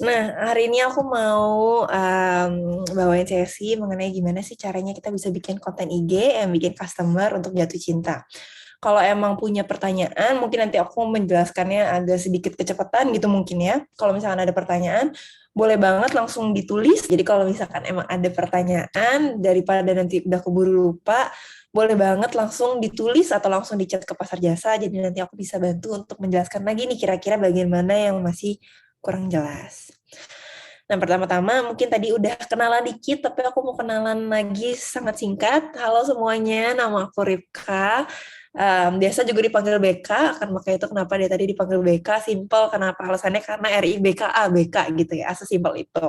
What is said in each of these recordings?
Nah, hari ini aku mau bawain sesi mengenai gimana sih caranya kita bisa bikin konten IG yang bikin customer untuk jatuh cinta. Kalau emang punya pertanyaan, mungkin nanti aku menjelaskannya agak sedikit kecepatan gitu mungkin ya. Kalau misalkan ada pertanyaan, boleh banget langsung ditulis. Jadi kalau misalkan emang ada pertanyaan, daripada nanti udah keburu lupa, boleh banget langsung ditulis atau langsung di chat ke pasar jasa. Jadi nanti aku bisa bantu untuk menjelaskan lagi nih kira-kira bagian mana yang masih kurang jelas. Nah, pertama-tama mungkin tadi udah kenalan dikit, tapi aku mau kenalan lagi sangat singkat. Halo semuanya, nama aku Ripka. Biasa juga dipanggil BK, akan makanya itu kenapa dia tadi dipanggil BK, simple, kenapa alasannya karena RIBKA, BK gitu ya, sesimpel itu.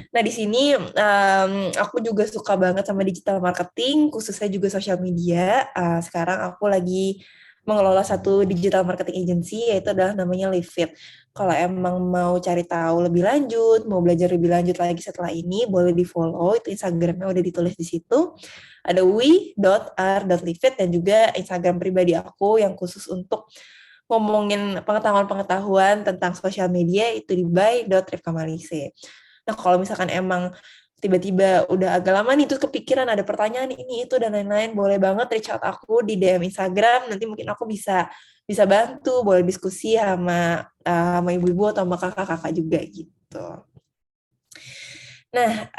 Nah, di sini aku juga suka banget sama digital marketing, khususnya juga sosial media. Sekarang aku lagi mengelola satu digital marketing agency, yaitu adalah namanya Liveit. Kalau emang mau cari tahu lebih lanjut, mau belajar lebih lanjut lagi setelah ini, boleh di-follow, itu Instagramnya udah ditulis di situ. Ada wi.r.liveit dan juga Instagram pribadi aku yang khusus untuk ngomongin pengetahuan-pengetahuan tentang sosial media, itu di by.rifkamalise. Nah, kalau misalkan emang tiba-tiba udah agak lama nih tuh kepikiran ada pertanyaan ini itu dan lain-lain, boleh banget reach out aku di DM Instagram, nanti mungkin aku bisa bisa bantu, boleh diskusi sama ibu-ibu atau sama kakak-kakak juga gitu. Nah,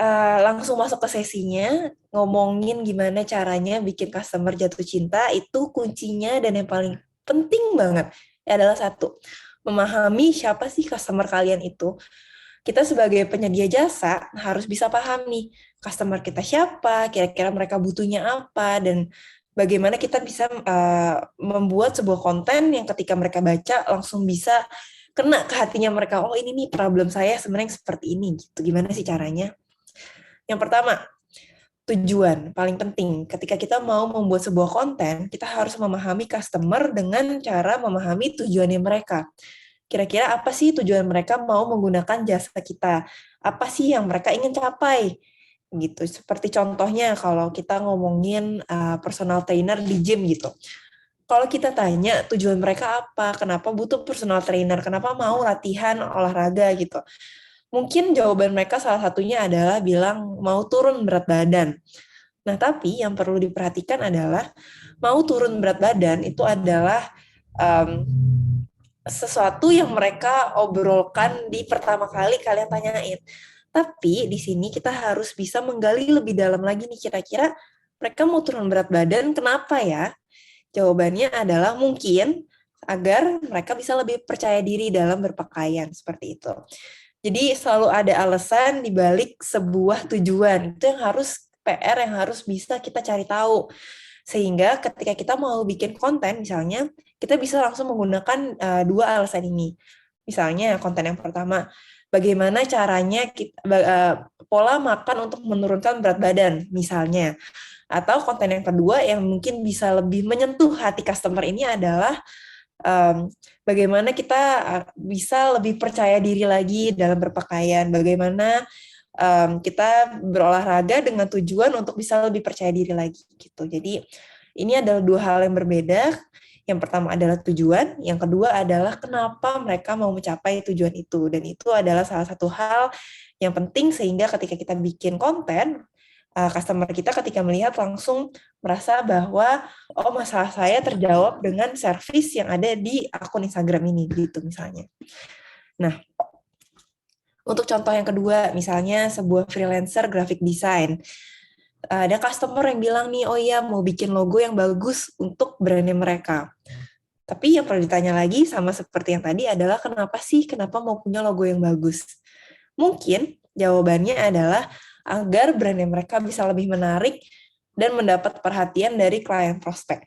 langsung masuk ke sesinya, ngomongin gimana caranya bikin customer jatuh cinta, itu kuncinya dan yang paling penting banget adalah satu, memahami siapa sih customer kalian itu. Kita sebagai penyedia jasa harus bisa paham nih customer kita siapa, kira-kira mereka butuhnya apa, dan bagaimana kita bisa membuat sebuah konten yang ketika mereka baca langsung bisa kena ke hatinya mereka. Oh, ini nih problem saya sebenarnya seperti ini gitu. Gimana sih caranya? Yang pertama, tujuan paling penting. Ketika kita mau membuat sebuah konten, kita harus memahami customer dengan cara memahami tujuannya mereka. Kira-kira apa sih tujuan mereka mau menggunakan jasa kita? Apa sih yang mereka ingin capai? Gitu. Seperti contohnya kalau kita ngomongin personal trainer di gym gitu. Kalau kita tanya tujuan mereka apa, kenapa butuh personal trainer, kenapa mau latihan olahraga gitu. Mungkin jawaban mereka salah satunya adalah bilang mau turun berat badan. Nah, tapi yang perlu diperhatikan adalah mau turun berat badan itu adalah um, sesuatu yang mereka obrolkan di pertama kali kalian tanyain. Tapi di sini kita harus bisa menggali lebih dalam lagi nih kira-kira mereka mau turun berat badan kenapa ya? Jawabannya adalah mungkin agar mereka bisa lebih percaya diri dalam berpakaian seperti itu. Jadi selalu ada alasan di balik sebuah tujuan. Itu yang harus PR yang harus bisa kita cari tahu. Sehingga ketika kita mau bikin konten misalnya, kita bisa langsung menggunakan dua alasan ini. Misalnya konten yang pertama, bagaimana caranya pola makan untuk menurunkan berat badan misalnya. Atau konten yang kedua yang mungkin bisa lebih menyentuh hati customer ini adalah bagaimana kita bisa lebih percaya diri lagi dalam berpakaian, bagaimana kita berolahraga dengan tujuan untuk bisa lebih percaya diri lagi gitu. Jadi ini adalah dua hal yang berbeda. Yang pertama adalah tujuan, yang kedua adalah kenapa mereka mau mencapai tujuan itu. Dan itu adalah salah satu hal yang penting sehingga ketika kita bikin konten, customer kita ketika melihat langsung merasa bahwa oh masalah saya terjawab dengan service yang ada di akun Instagram ini gitu misalnya. Nah, untuk contoh yang kedua, misalnya sebuah freelancer graphic design. Ada customer yang bilang nih, oh iya mau bikin logo yang bagus untuk brandnya mereka. Tapi yang perlu ditanya lagi sama seperti yang tadi adalah kenapa mau punya logo yang bagus? Mungkin jawabannya adalah agar brandnya mereka bisa lebih menarik dan mendapat perhatian dari klien prospek.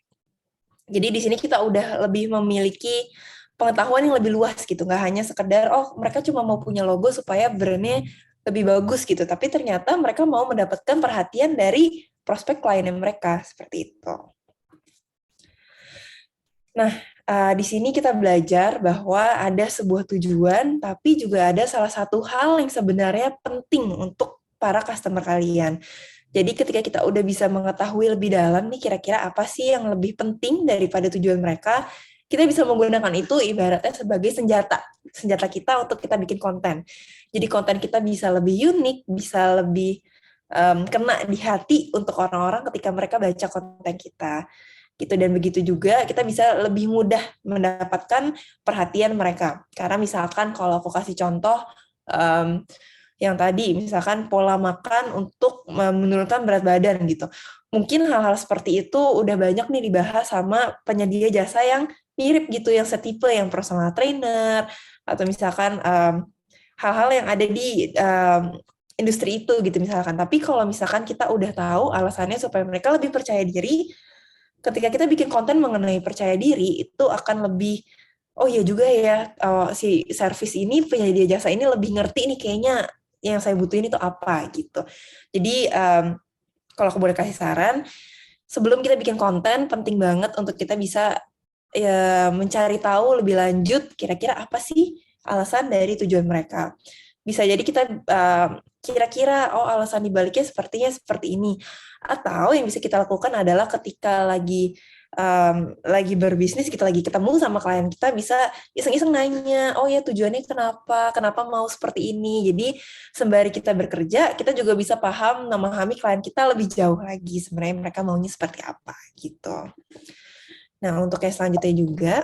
Jadi di sini kita udah lebih memiliki pengetahuan yang lebih luas gitu, nggak hanya sekedar oh mereka cuma mau punya logo supaya brandnya lebih bagus gitu, tapi ternyata mereka mau mendapatkan perhatian dari prospek kliennya mereka seperti itu. Nah, di sini kita belajar bahwa ada sebuah tujuan, tapi juga ada salah satu hal yang sebenarnya penting untuk para customer kalian. Jadi ketika kita udah bisa mengetahui lebih dalam nih kira-kira apa sih yang lebih penting daripada tujuan mereka, kita bisa menggunakan itu ibaratnya sebagai senjata kita untuk kita bikin konten. Jadi konten kita bisa lebih unik, bisa lebih kena di hati untuk orang-orang ketika mereka baca konten kita gitu. Dan begitu juga kita bisa lebih mudah mendapatkan perhatian mereka. Karena misalkan kalau aku kasih contoh yang tadi, misalkan pola makan untuk menurunkan berat badan gitu. Mungkin hal-hal seperti itu udah banyak nih dibahas sama penyedia jasa yang mirip gitu, yang setipe, yang personal trainer, atau misalkan hal-hal yang ada di industri itu gitu misalkan. Tapi kalau misalkan kita udah tahu alasannya supaya mereka lebih percaya diri, ketika kita bikin konten mengenai percaya diri, itu akan lebih, oh iya juga ya, si service ini, penyedia jasa ini lebih ngerti nih kayaknya yang saya butuhin itu apa gitu. Jadi kalau aku boleh kasih saran, sebelum kita bikin konten, penting banget untuk kita bisa ya, mencari tahu lebih lanjut kira-kira apa sih alasan dari tujuan mereka. Bisa jadi kita kira-kira, oh alasan dibaliknya sepertinya seperti ini. Atau yang bisa kita lakukan adalah ketika lagi berbisnis, kita lagi ketemu sama klien kita, bisa iseng-iseng nanya, oh ya tujuannya kenapa mau seperti ini. Jadi sembari kita bekerja, kita juga bisa paham, memahami klien kita lebih jauh lagi, sebenarnya mereka maunya seperti apa gitu. Nah, untuk yang selanjutnya juga,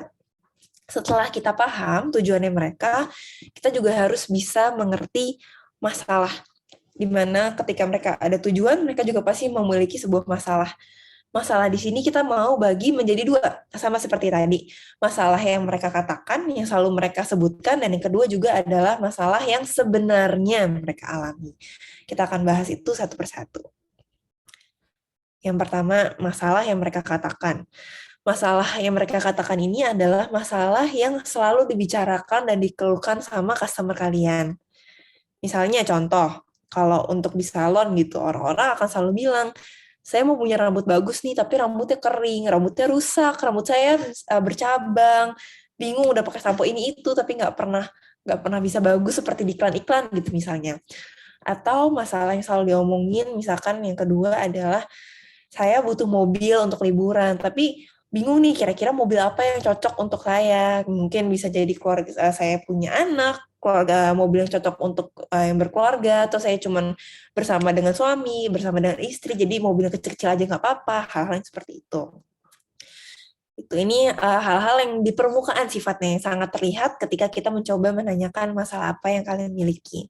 setelah kita paham tujuannya mereka, kita juga harus bisa mengerti masalah. Di mana ketika mereka ada tujuan, mereka juga pasti memiliki sebuah masalah. Masalah di sini kita mau bagi menjadi dua, sama seperti tadi. Masalah yang mereka katakan, yang selalu mereka sebutkan, dan yang kedua juga adalah masalah yang sebenarnya mereka alami. Kita akan bahas itu satu persatu. Yang pertama, masalah yang mereka katakan. Masalah yang mereka katakan ini adalah masalah yang selalu dibicarakan dan dikeluhkan sama customer kalian. Misalnya contoh, kalau untuk di salon gitu, orang-orang akan selalu bilang, saya mau punya rambut bagus nih, tapi rambutnya kering, rambutnya rusak, rambut saya bercabang, bingung udah pakai sampo ini itu, tapi nggak pernah bisa bagus seperti di iklan-iklan gitu misalnya. Atau masalah yang selalu diomongin, misalkan yang kedua adalah, saya butuh mobil untuk liburan, tapi bingung nih kira-kira mobil apa yang cocok untuk saya. Mungkin bisa jadi keluarga saya punya anak, keluarga mobil yang cocok untuk yang berkeluarga, atau saya cuma bersama dengan suami, bersama dengan istri, jadi mobil kecil-kecil aja nggak apa-apa, hal-hal yang seperti itu. Ini hal-hal yang di permukaan sifatnya, yang sangat terlihat ketika kita mencoba menanyakan masalah apa yang kalian miliki.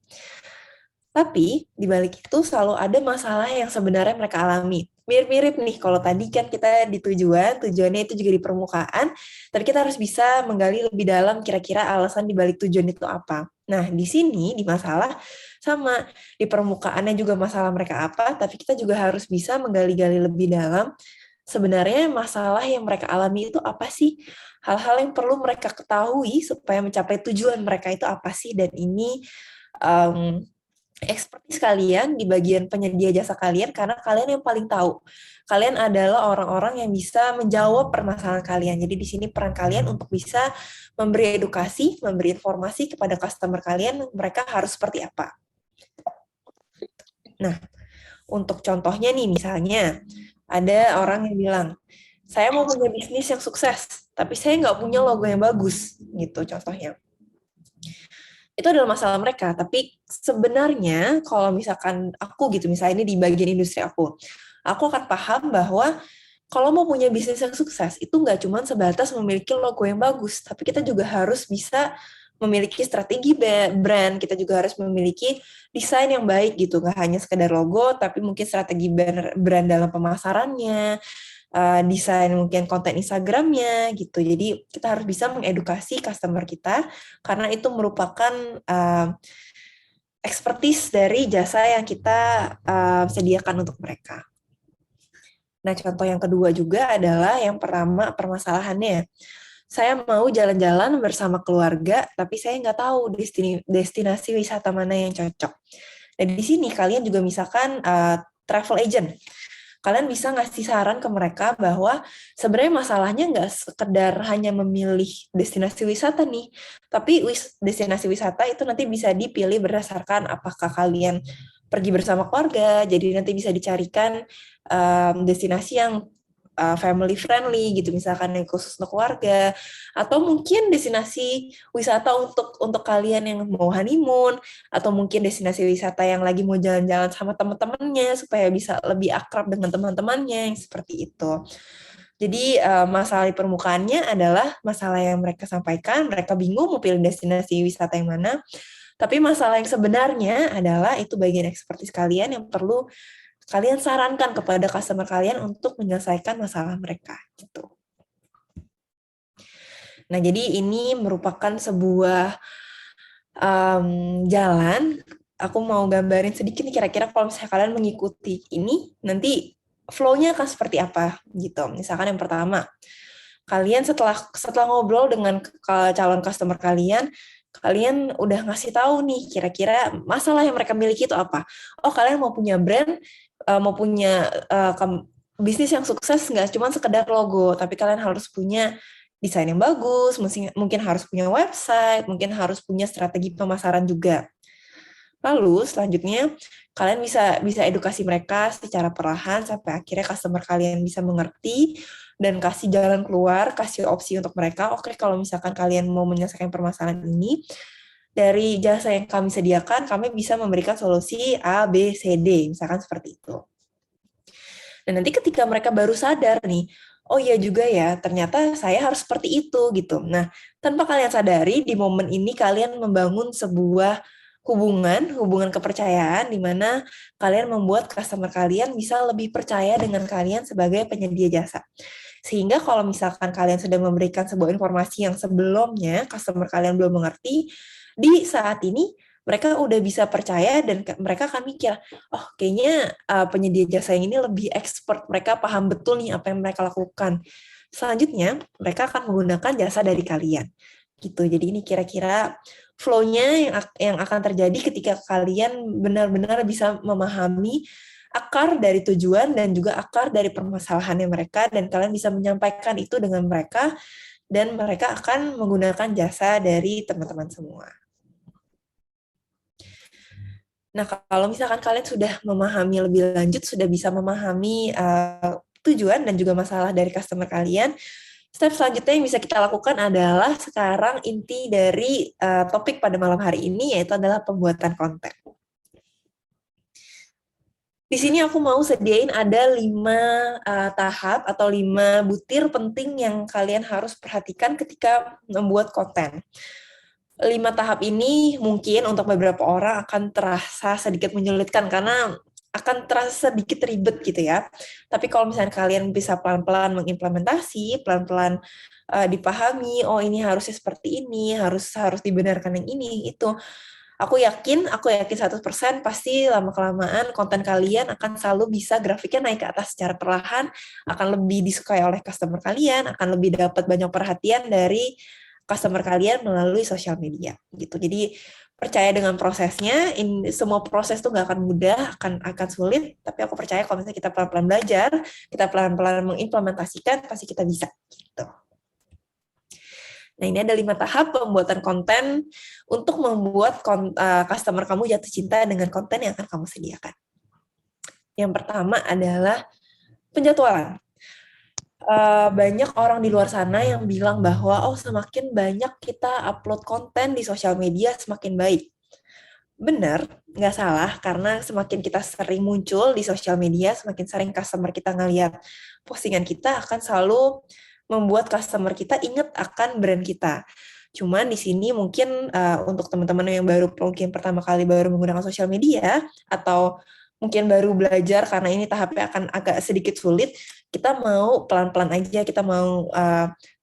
Tapi di balik itu selalu ada masalah yang sebenarnya mereka alami. Mirip-mirip nih, kalau tadi kan kita di tujuannya itu juga di permukaan, tapi kita harus bisa menggali lebih dalam kira-kira alasan di balik tujuan itu apa. Nah, di sini, di masalah, sama, di permukaannya juga masalah mereka apa, tapi kita juga harus bisa menggali-gali lebih dalam, sebenarnya masalah yang mereka alami itu apa sih? Hal-hal yang perlu mereka ketahui supaya mencapai tujuan mereka itu apa sih? Dan ini expertise kalian di bagian penyedia jasa kalian, karena kalian yang paling tahu. Kalian adalah orang-orang yang bisa menjawab permasalahan kalian. Jadi di sini peran kalian untuk bisa memberi edukasi, memberi informasi kepada customer kalian, mereka harus seperti apa. Nah, untuk contohnya nih, misalnya ada orang yang bilang, saya mau punya bisnis yang sukses, tapi saya nggak punya logo yang bagus, gitu contohnya. Itu adalah masalah mereka. Tapi sebenarnya kalau misalkan aku gitu, misalnya ini di bagian industri aku akan paham bahwa kalau mau punya bisnis yang sukses, itu nggak cuma sebatas memiliki logo yang bagus, tapi kita juga harus bisa memiliki strategi brand, kita juga harus memiliki desain yang baik gitu, nggak hanya sekedar logo, tapi mungkin strategi brand dalam pemasarannya, desain mungkin konten Instagramnya gitu. Jadi kita harus bisa mengedukasi customer kita, karena itu merupakan expertise dari jasa yang kita sediakan untuk mereka. Nah, contoh yang kedua juga adalah yang pertama permasalahannya. Saya mau jalan-jalan bersama keluarga, tapi saya nggak tahu destinasi wisata mana yang cocok. Dan di sini kalian juga misalkan travel agent. Kalian bisa ngasih saran ke mereka bahwa sebenarnya masalahnya nggak sekedar hanya memilih destinasi wisata nih, tapi destinasi wisata itu nanti bisa dipilih berdasarkan apakah kalian pergi bersama keluarga, jadi nanti bisa dicarikan destinasi yang family friendly gitu, misalkan yang khusus untuk keluarga, atau mungkin destinasi wisata untuk kalian yang mau honeymoon, atau mungkin destinasi wisata yang lagi mau jalan-jalan sama teman-temannya supaya bisa lebih akrab dengan teman-temannya yang seperti itu. Jadi masalah di permukaannya adalah masalah yang mereka sampaikan, mereka bingung mau pilih destinasi wisata yang mana, tapi masalah yang sebenarnya adalah itu bagian ekspertis kalian yang perlu kalian sarankan kepada customer kalian untuk menyelesaikan masalah mereka gitu. Nah, jadi ini merupakan sebuah jalan. Aku mau gambarin sedikit nih kira-kira kalau misalnya kalian mengikuti ini, nanti flow-nya akan seperti apa gitu. Misalkan yang pertama, kalian setelah ngobrol dengan calon customer kalian, kalian udah ngasih tahu nih kira-kira masalah yang mereka miliki itu apa. Oh, kalian mau punya brand, mau punya bisnis yang sukses nggak cuma sekedar logo, tapi kalian harus punya desain yang bagus, mungkin harus punya website, mungkin harus punya strategi pemasaran juga. Lalu selanjutnya kalian bisa edukasi mereka secara perlahan sampai akhirnya customer kalian bisa mengerti dan kasih jalan keluar, kasih opsi untuk mereka. Oke, kalau misalkan kalian mau menyelesaikan permasalahan ini, dari jasa yang kami sediakan, kami bisa memberikan solusi A, B, C, D, misalkan seperti itu. Dan nanti ketika mereka baru sadar nih, oh iya juga ya, ternyata saya harus seperti itu gitu. Nah, tanpa kalian sadari, di momen ini kalian membangun sebuah hubungan kepercayaan di mana kalian membuat customer kalian bisa lebih percaya dengan kalian sebagai penyedia jasa. Sehingga kalau misalkan kalian sedang memberikan sebuah informasi yang sebelumnya customer kalian belum mengerti, di saat ini mereka udah bisa percaya dan mereka akan mikir, oh kayaknya penyedia jasa yang ini lebih expert, mereka paham betul nih apa yang mereka lakukan. Selanjutnya, mereka akan menggunakan jasa dari kalian. Gitu. Jadi ini kira-kira flow-nya yang akan terjadi ketika kalian benar-benar bisa memahami akar dari tujuan dan juga akar dari permasalahannya mereka, dan kalian bisa menyampaikan itu dengan mereka, dan mereka akan menggunakan jasa dari teman-teman semua. Nah, kalau misalkan kalian sudah memahami lebih lanjut, sudah bisa memahami tujuan dan juga masalah dari customer kalian, step selanjutnya yang bisa kita lakukan adalah sekarang inti dari topik pada malam hari ini, yaitu adalah pembuatan konten. Di sini aku mau sediain ada 5 tahap atau 5 butir penting yang kalian harus perhatikan ketika membuat konten. 5 tahap ini mungkin untuk beberapa orang akan terasa sedikit menyulitkan karena akan terasa sedikit ribet gitu ya. Tapi kalau misalnya kalian bisa pelan-pelan mengimplementasi, pelan-pelan dipahami, oh ini harusnya seperti ini, harus dibenarkan yang ini, itu. Aku yakin 100% pasti lama-kelamaan konten kalian akan selalu bisa grafiknya naik ke atas secara perlahan, akan lebih disukai oleh customer kalian, akan lebih dapat banyak perhatian dari customer kalian melalui sosial media gitu. Jadi percaya dengan prosesnya, semua proses tuh nggak akan mudah, akan sulit, tapi aku percaya kalau misalnya kita pelan-pelan belajar, kita pelan-pelan mengimplementasikan, pasti kita bisa gitu. Nah, ini ada 5 tahap pembuatan konten untuk membuat customer kamu jatuh cinta dengan konten yang akan kamu sediakan. Yang pertama adalah penjadwalan. Banyak orang di luar sana yang bilang bahwa semakin banyak kita upload konten di sosial media semakin baik. Benar, nggak salah, karena semakin kita sering muncul di sosial media, semakin sering customer kita ngeliat postingan kita, akan selalu membuat customer kita ingat akan brand kita. Cuman di sini mungkin untuk teman-teman yang mungkin pertama kali baru menggunakan sosial media, atau mungkin baru belajar karena ini tahapnya akan agak sedikit sulit, kita mau pelan-pelan aja, kita mau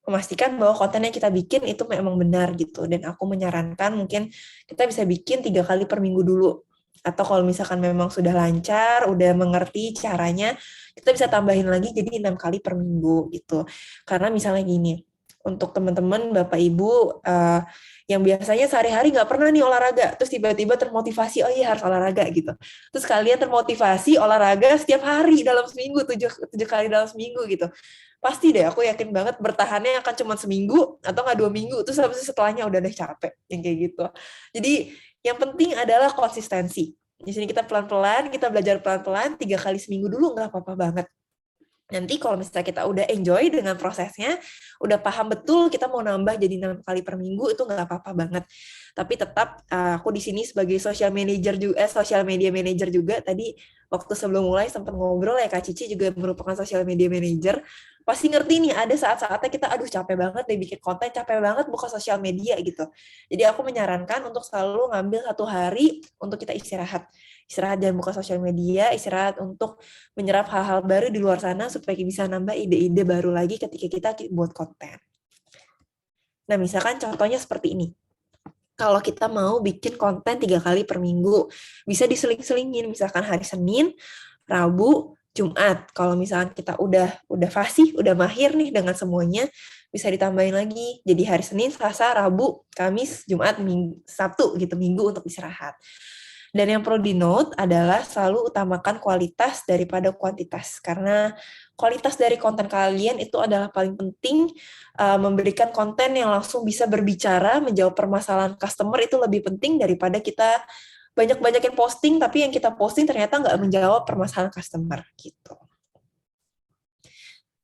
memastikan bahwa konten yang kita bikin itu memang benar gitu. Dan aku menyarankan mungkin kita bisa bikin 3 kali per minggu dulu. Atau kalau misalkan memang sudah lancar, udah mengerti caranya, kita bisa tambahin lagi jadi 6 kali per minggu gitu. Karena misalnya gini, untuk teman-teman, Bapak Ibu, yang biasanya sehari-hari nggak pernah nih olahraga, terus tiba-tiba termotivasi, oh iya harus olahraga gitu. Terus kalian termotivasi olahraga setiap hari dalam seminggu, 7 kali dalam seminggu gitu. Pasti deh, aku yakin banget bertahannya akan cuma seminggu, atau nggak 2 minggu, terus habis setelahnya udah deh capek, yang kayak gitu. Jadi yang penting adalah konsistensi. Di sini kita pelan-pelan, kita belajar pelan-pelan, 3 kali seminggu dulu nggak apa-apa banget. Nanti kalau misalnya kita udah enjoy dengan prosesnya, udah paham betul kita mau nambah jadi 6 kali per minggu, itu nggak apa-apa banget. Tapi tetap aku di sini sebagai social manager juga, social media manager juga. Tadi waktu sebelum mulai sempat ngobrol ya, Kak Cici juga merupakan social media manager. Pasti ngerti nih, ada saat-saatnya kita aduh capek banget deh bikin konten, capek banget buka sosial media gitu. Jadi aku menyarankan untuk selalu ngambil 1 hari untuk kita istirahat. Istirahat jangan buka sosial media, istirahat untuk menyerap hal-hal baru di luar sana supaya bisa nambah ide-ide baru lagi ketika kita buat konten. Nah, misalkan contohnya seperti ini. Kalau kita mau bikin konten 3 kali per minggu, bisa diseling-selingin. Misalkan hari Senin, Rabu, Jumat. Kalau misalkan kita udah fasih, udah mahir nih dengan semuanya, bisa ditambahin lagi. Jadi hari Senin, Selasa, Rabu, Kamis, Jumat, Minggu, Sabtu gitu, Minggu untuk istirahat. Dan yang perlu di-note adalah selalu utamakan kualitas daripada kuantitas. Karena kualitas dari konten kalian itu adalah paling penting. Memberikan konten yang langsung bisa berbicara, menjawab permasalahan customer itu lebih penting daripada kita banyak-banyakin posting, tapi yang kita posting ternyata nggak menjawab permasalahan customer gitu.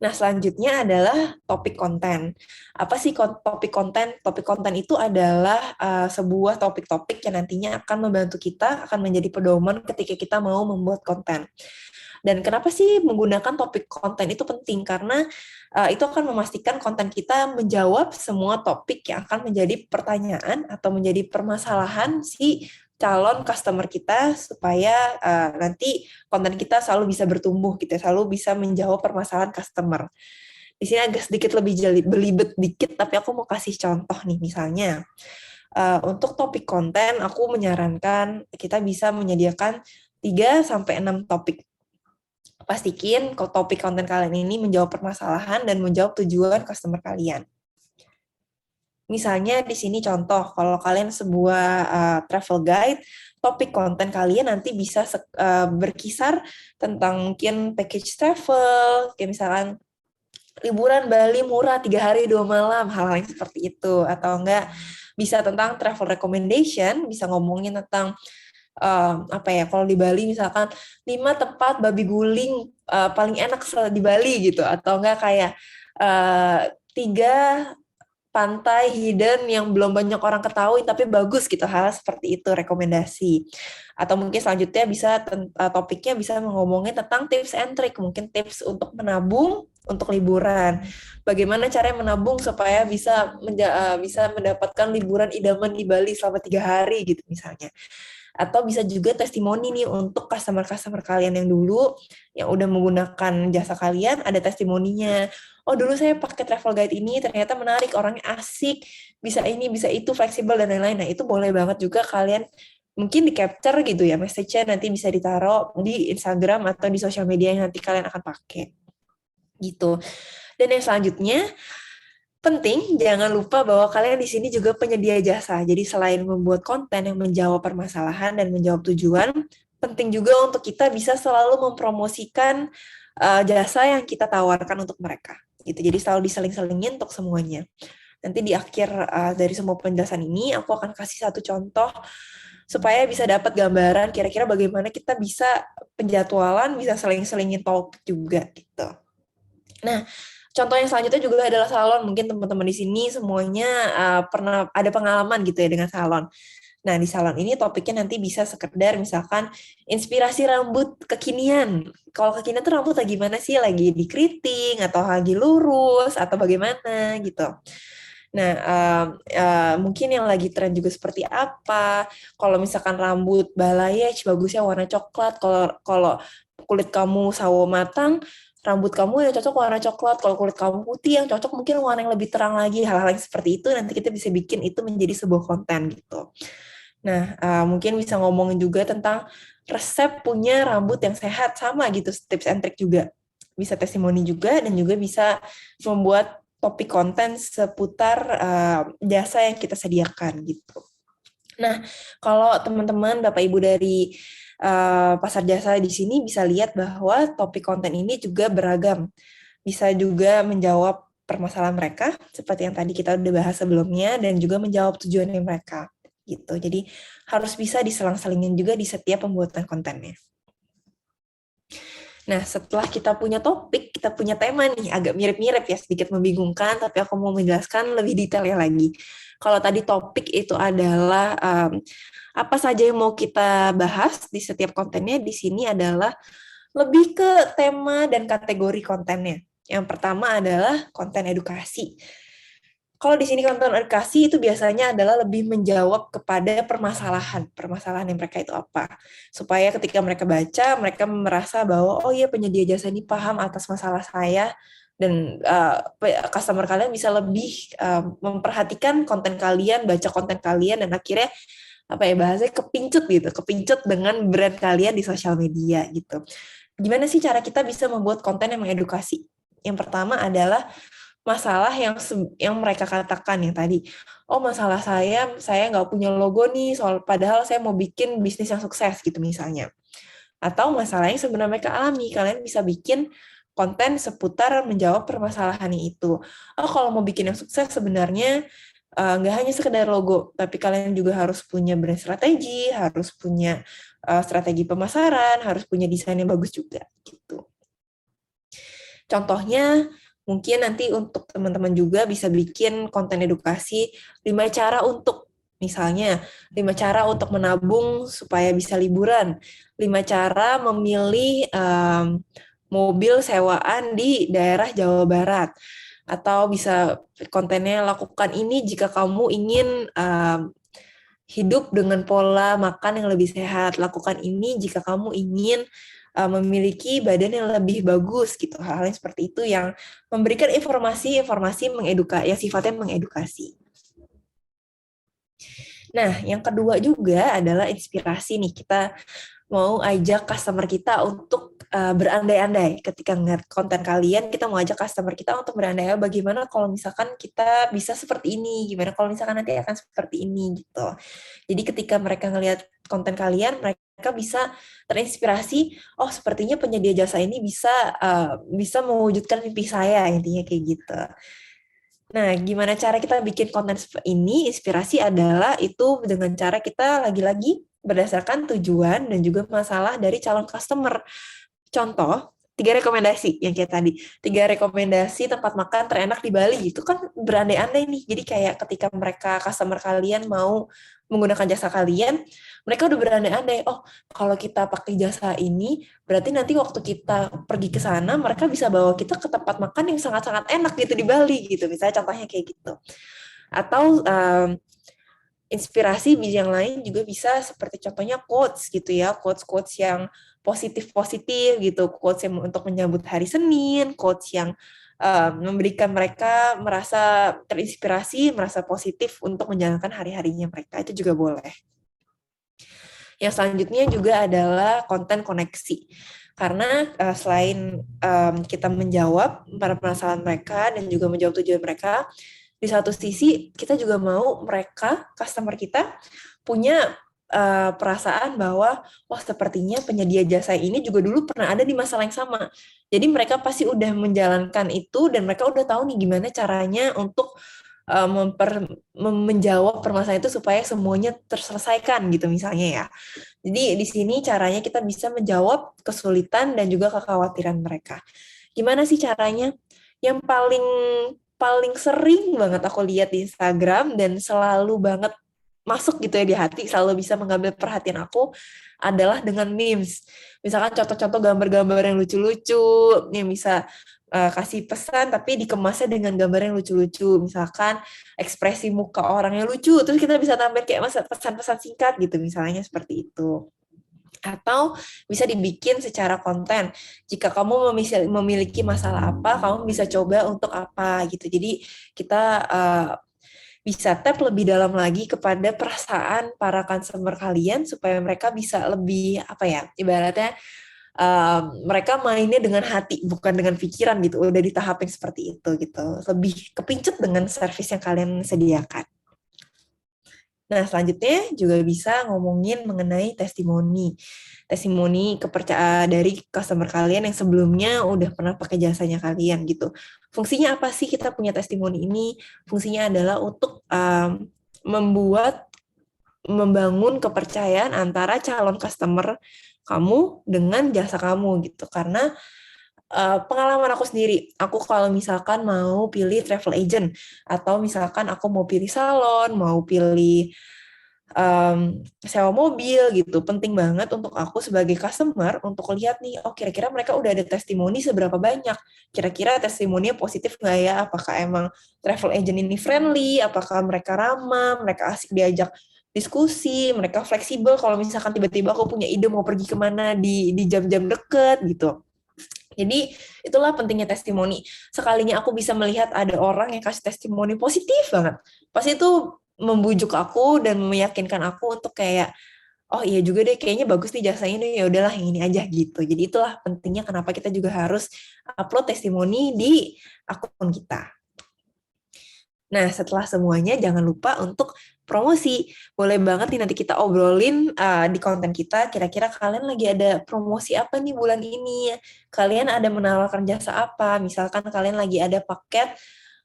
Nah, selanjutnya adalah topik konten. Apa sih topik konten? Topik konten itu adalah sebuah topik-topik yang nantinya akan membantu kita, akan menjadi pedoman ketika kita mau membuat konten. Dan kenapa sih menggunakan topik konten itu penting? Karena itu akan memastikan konten kita menjawab semua topik yang akan menjadi pertanyaan atau menjadi permasalahan si calon customer kita supaya nanti konten kita selalu bisa bertumbuh gitu, selalu bisa menjawab permasalahan customer. Di sini agak sedikit lebih belibet dikit, tapi aku mau kasih contoh nih, misalnya untuk topik konten aku menyarankan kita bisa menyediakan 3-6 topik. Pastikan topik konten kalian ini menjawab permasalahan dan menjawab tujuan customer kalian. Misalnya di sini contoh, kalau kalian sebuah travel guide, topik konten kalian nanti bisa berkisar tentang mungkin package travel, kayak misalkan liburan Bali murah 3 hari 2 malam, hal-hal yang seperti itu. Atau enggak bisa tentang travel recommendation, bisa ngomongin tentang apa ya, kalau di Bali misalkan 5 tempat babi guling paling enak di Bali gitu, atau enggak kayak 3 pantai hidden yang belum banyak orang ketahui tapi bagus gitu, hal seperti itu rekomendasi. Atau mungkin selanjutnya bisa topiknya bisa ngomongin tentang tips and trick, mungkin tips untuk menabung untuk liburan. Bagaimana caranya menabung supaya bisa mendapatkan liburan idaman di Bali selama 3 hari gitu misalnya. Atau bisa juga testimoni nih untuk customer-customer kalian yang dulu yang udah menggunakan jasa kalian, ada testimoninya. Oh, dulu saya pakai travel guide ini, ternyata menarik, orangnya asik, bisa ini, bisa itu, fleksibel, dan lain-lain. Nah, itu boleh banget juga kalian mungkin di-capture gitu ya, message-nya nanti bisa ditaruh di Instagram atau di sosial media yang nanti kalian akan pakai. Gitu. Dan yang selanjutnya, penting, jangan lupa bahwa kalian di sini juga penyedia jasa. Jadi selain membuat konten yang menjawab permasalahan dan menjawab tujuan, penting juga untuk kita bisa selalu mempromosikan jasa yang kita tawarkan untuk mereka. Gitu. Jadi selalu diseling-selingin untuk semuanya. Nanti di akhir dari semua penjelasan ini, aku akan kasih satu contoh supaya bisa dapat gambaran kira-kira bagaimana kita bisa penjadwalan, bisa seling-selingin topik juga gitu. Nah, contoh yang selanjutnya juga adalah salon. Mungkin teman-teman di sini semuanya pernah ada pengalaman gitu ya dengan salon. Nah, di salon ini topiknya nanti bisa sekedar misalkan inspirasi rambut kekinian. Kalau kekinian tuh rambut lagi gimana sih? Lagi dikeriting atau lagi lurus atau bagaimana gitu. Nah, mungkin yang lagi tren juga seperti apa. Kalau misalkan rambut balayage bagusnya warna coklat. Kalau kulit kamu sawo matang, rambut kamu yang cocok warna coklat. Kalau kulit kamu putih, yang cocok mungkin warna yang lebih terang lagi. Hal-hal yang seperti itu nanti kita bisa bikin itu menjadi sebuah konten gitu. Nah, mungkin bisa ngomongin juga tentang resep punya rambut yang sehat, sama gitu, tips and trick juga. Bisa testimoni juga, dan juga bisa membuat topik konten seputar jasa yang kita sediakan gitu. Nah, kalau teman-teman, Bapak Ibu dari pasar jasa di sini bisa lihat bahwa topik konten ini juga beragam. Bisa juga menjawab permasalahan mereka, seperti yang tadi kita udah bahas sebelumnya, dan juga menjawab tujuannya mereka gitu. Jadi harus bisa diselang-selingin juga di setiap pembuatan kontennya. Nah, setelah kita punya topik, kita punya tema nih, agak mirip-mirip ya, sedikit membingungkan, tapi aku mau menjelaskan lebih detailnya lagi. Kalau tadi topik itu adalah apa saja yang mau kita bahas di setiap kontennya, di sini adalah lebih ke tema dan kategori kontennya. Yang pertama adalah konten edukasi. Kalau di sini konten edukasi itu biasanya adalah lebih menjawab kepada permasalahan yang mereka itu apa. Supaya ketika mereka baca, mereka merasa bahwa, oh iya penyedia jasa ini paham atas masalah saya, dan customer kalian bisa lebih memperhatikan konten kalian, baca konten kalian, dan akhirnya apa ya bahasanya kepincut gitu, kepincut dengan brand kalian di sosial media gitu. Gimana sih cara kita bisa membuat konten yang mengedukasi? Yang pertama adalah masalah yang mereka katakan yang tadi. Oh, masalah saya nggak punya logo nih, soal padahal saya mau bikin bisnis yang sukses gitu misalnya. Atau masalah yang sebenarnya mereka alami, kalian bisa bikin konten seputar menjawab permasalahan itu. Oh, kalau mau bikin yang sukses sebenarnya nggak hanya sekedar logo, tapi kalian juga harus punya brand strategi, harus punya strategi pemasaran, harus punya desain yang bagus juga gitu. Contohnya, mungkin nanti untuk teman-teman juga bisa bikin konten edukasi 5 cara untuk, misalnya 5 cara untuk menabung supaya bisa liburan, 5 cara memilih mobil sewaan di daerah Jawa Barat, atau bisa kontennya lakukan ini jika kamu ingin hidup dengan pola makan yang lebih sehat, lakukan ini jika kamu ingin memiliki badan yang lebih bagus gitu, hal-hal yang seperti itu yang memberikan informasi-informasi mengedukasi, yang sifatnya mengedukasi. Nah, yang kedua juga adalah inspirasi nih. Kita mau ajak customer kita untuk berandai-andai. Ketika ngeliat konten kalian, kita mau ajak customer kita untuk berandai-andai bagaimana kalau misalkan kita bisa seperti ini, gimana kalau misalkan nanti akan seperti ini gitu. Jadi ketika mereka ngelihat konten kalian, mereka bisa terinspirasi, oh sepertinya penyedia jasa ini bisa mewujudkan mimpi saya, intinya kayak gitu. Nah, gimana cara kita bikin konten ini? Inspirasi adalah itu dengan cara kita lagi-lagi berdasarkan tujuan dan juga masalah dari calon customer. Contoh, 3 rekomendasi yang kayak tadi. 3 rekomendasi tempat makan terenak di Bali. Itu kan berandai-andai nih. Jadi kayak ketika mereka, customer kalian mau menggunakan jasa kalian, mereka udah berandai-andai, oh kalau kita pakai jasa ini, berarti nanti waktu kita pergi ke sana, mereka bisa bawa kita ke tempat makan yang sangat-sangat enak gitu di Bali gitu. Misalnya contohnya kayak gitu. Atau inspirasi yang lain juga bisa seperti contohnya quotes gitu ya, quotes-quotes yang positif-positif gitu, quotes yang untuk menyambut hari Senin, quotes yang memberikan mereka merasa terinspirasi, merasa positif untuk menjalankan hari-harinya mereka, itu juga boleh. Yang selanjutnya juga adalah konten koneksi. Karena selain kita menjawab para permasalahan mereka dan juga menjawab tujuan mereka, di satu sisi kita juga mau mereka, customer kita, punya perasaan bahwa wah sepertinya penyedia jasa ini juga dulu pernah ada di masalah yang sama. Jadi mereka pasti udah menjalankan itu dan mereka udah tahu nih gimana caranya untuk menjawab permasalahan itu supaya semuanya terselesaikan gitu misalnya ya. Jadi di sini caranya kita bisa menjawab kesulitan dan juga kekhawatiran mereka. Gimana sih caranya? Yang paling paling sering banget aku lihat di Instagram dan selalu banget masuk gitu ya di hati, selalu bisa mengambil perhatian aku adalah dengan memes. Misalkan contoh-contoh gambar-gambar yang lucu-lucu, yang bisa kasih pesan tapi dikemasnya dengan gambar yang lucu-lucu. Misalkan ekspresi muka orang yang lucu, terus kita bisa tampil kayak pesan-pesan singkat gitu, misalnya seperti itu. Atau bisa dibikin secara konten. Jika kamu memiliki masalah apa, kamu bisa coba untuk apa gitu. Jadi kita bisa tap lebih dalam lagi kepada perasaan para customer kalian supaya mereka bisa lebih apa ya, ibaratnya mereka mainnya dengan hati bukan dengan pikiran gitu. Udah di tahap yang seperti itu gitu. Lebih kepincut dengan service yang kalian sediakan. Nah, selanjutnya juga bisa ngomongin mengenai testimoni. Testimoni kepercayaan dari customer kalian yang sebelumnya udah pernah pakai jasanya kalian gitu. Fungsinya apa sih kita punya testimoni ini? Fungsinya adalah untuk membuat membangun kepercayaan antara calon customer kamu dengan jasa kamu gitu. Karena pengalaman aku sendiri, aku kalau misalkan mau pilih travel agent atau misalkan aku mau pilih salon, mau pilih sewa mobil gitu, penting banget untuk aku sebagai customer untuk lihat nih, oh kira-kira mereka udah ada testimoni seberapa banyak, kira-kira testimoninya positif nggak ya, apakah emang travel agent ini friendly, apakah mereka ramah, mereka asik diajak diskusi, mereka fleksibel kalau misalkan tiba-tiba aku punya ide mau pergi kemana di jam-jam deket gitu. Jadi itulah pentingnya testimoni. Sekalinya aku bisa melihat ada orang yang kasih testimoni positif banget, pasti itu membujuk aku dan meyakinkan aku untuk kayak, oh iya juga deh, kayaknya bagus nih jasanya nih, ya udahlah yang ini aja gitu. Jadi itulah pentingnya kenapa kita juga harus upload testimoni di akun kita. Nah, setelah semuanya jangan lupa untuk promosi. Boleh banget nih nanti kita obrolin di konten kita, kira-kira kalian lagi ada promosi apa nih bulan ini? Kalian ada menawarkan jasa apa? Misalkan kalian lagi ada paket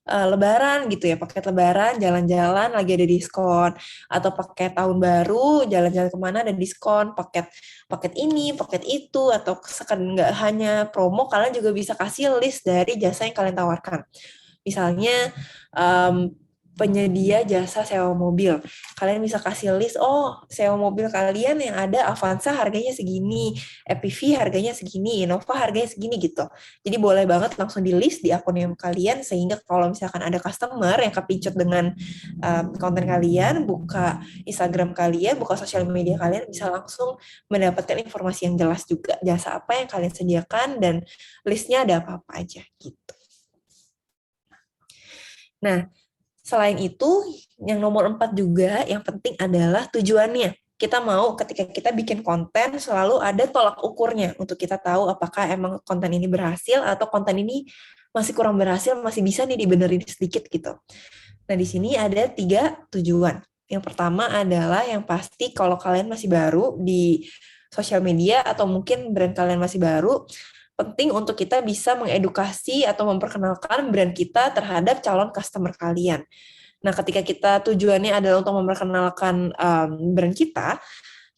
lebaran gitu ya, paket lebaran, jalan-jalan lagi ada diskon, atau paket tahun baru, jalan-jalan kemana ada diskon, paket paket ini, paket itu, atau sekedar nggak hanya promo, kalian juga bisa kasih list dari jasa yang kalian tawarkan. Misalnya penyedia jasa sewa mobil. Kalian bisa kasih list, oh sewa mobil kalian yang ada Avanza harganya segini, EPV harganya segini, Innova harganya segini gitu. Jadi boleh banget langsung di list di akun yang kalian, sehingga kalau misalkan ada customer yang kepincut dengan konten kalian, buka Instagram kalian, buka sosial media kalian, bisa langsung mendapatkan informasi yang jelas juga, jasa apa yang kalian sediakan, dan listnya ada apa-apa aja gitu. Nah, selain itu, yang nomor 4 juga, yang penting adalah tujuannya. Kita mau ketika kita bikin konten, selalu ada tolak ukurnya untuk kita tahu apakah emang konten ini berhasil atau konten ini masih kurang berhasil, masih bisa nih dibenerin sedikit gitu. Nah, di sini ada 3 tujuan. Yang pertama adalah yang pasti kalau kalian masih baru di sosial media atau mungkin brand kalian masih baru, penting untuk kita bisa mengedukasi atau memperkenalkan brand kita terhadap calon customer kalian. Nah, ketika kita tujuannya adalah untuk memperkenalkan brand kita,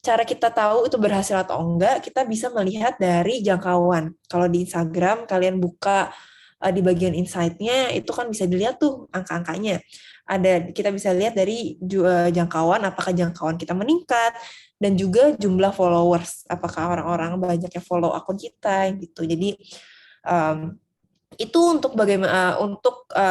cara kita tahu itu berhasil atau enggak, kita bisa melihat dari jangkauan. Kalau di Instagram, kalian buka di bagian insight-nya, itu kan bisa dilihat tuh angka-angkanya. Kita bisa lihat dari jangkauan, apakah jangkauan kita meningkat, dan juga jumlah followers, apakah orang-orang banyak yang follow akun kita gitu. Jadi itu untuk bagaimana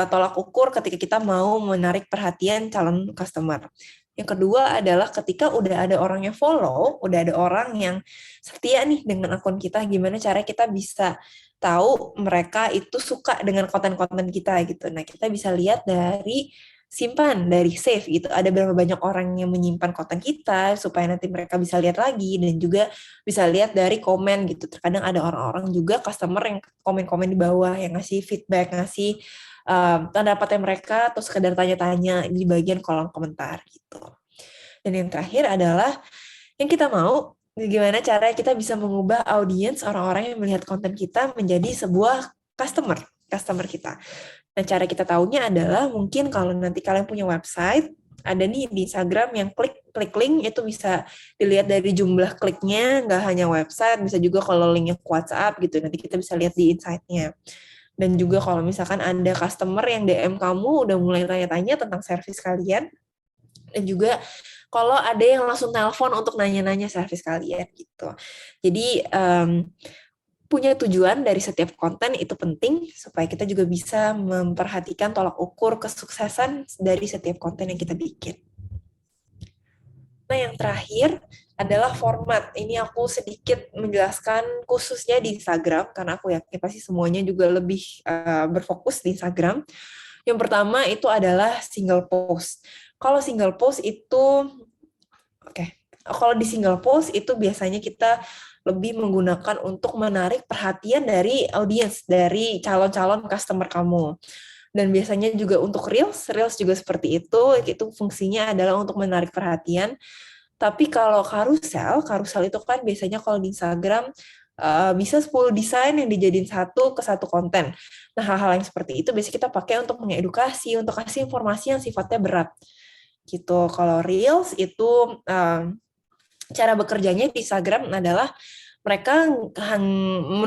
tolak ukur ketika kita mau menarik perhatian calon customer. Yang kedua adalah ketika udah ada orang yang follow, udah ada orang yang setia nih dengan akun kita, gimana cara kita bisa tahu mereka itu suka dengan konten-konten kita gitu. Nah, kita bisa lihat dari simpan, dari save gitu. Ada berapa banyak orang yang menyimpan konten kita supaya nanti mereka bisa lihat lagi, dan juga bisa lihat dari komen gitu. Terkadang ada orang-orang juga customer yang komen-komen di bawah, yang ngasih feedback, ngasih pendapatnya mereka, atau sekedar tanya-tanya di bagian kolom komentar gitu. Dan yang terakhir adalah yang kita mau, gimana cara kita bisa mengubah audiens orang-orang yang melihat konten kita menjadi sebuah customer kita. Nah, cara kita tahunya adalah mungkin kalau nanti kalian punya website, ada nih di Instagram yang klik link, itu bisa dilihat dari jumlah kliknya, nggak hanya website, bisa juga kalau linknya ke WhatsApp gitu, nanti kita bisa lihat di insight-nya. Dan juga kalau misalkan ada customer yang DM kamu, udah mulai tanya-tanya tentang service kalian, dan juga kalau ada yang langsung telepon untuk nanya-nanya service kalian gitu. Jadi punya tujuan dari setiap konten itu penting supaya kita juga bisa memperhatikan tolak ukur kesuksesan dari setiap konten yang kita bikin. Nah, yang terakhir adalah format. Ini aku sedikit menjelaskan khususnya di Instagram, karena aku yakin pasti semuanya juga lebih berfokus di Instagram. Yang pertama itu adalah single post. Kalau single post itu, kalau di single post itu biasanya kita lebih menggunakan untuk menarik perhatian dari audiens, dari calon-calon customer kamu. Dan biasanya juga untuk Reels juga seperti itu fungsinya adalah untuk menarik perhatian. Tapi kalau karusel itu kan biasanya kalau di Instagram bisa 10 desain yang dijadiin satu ke satu konten. Nah, hal-hal yang seperti itu biasanya kita pakai untuk mengedukasi, untuk kasih informasi yang sifatnya berat. gitu. Kalau Reels itu cara bekerjanya di Instagram adalah mereka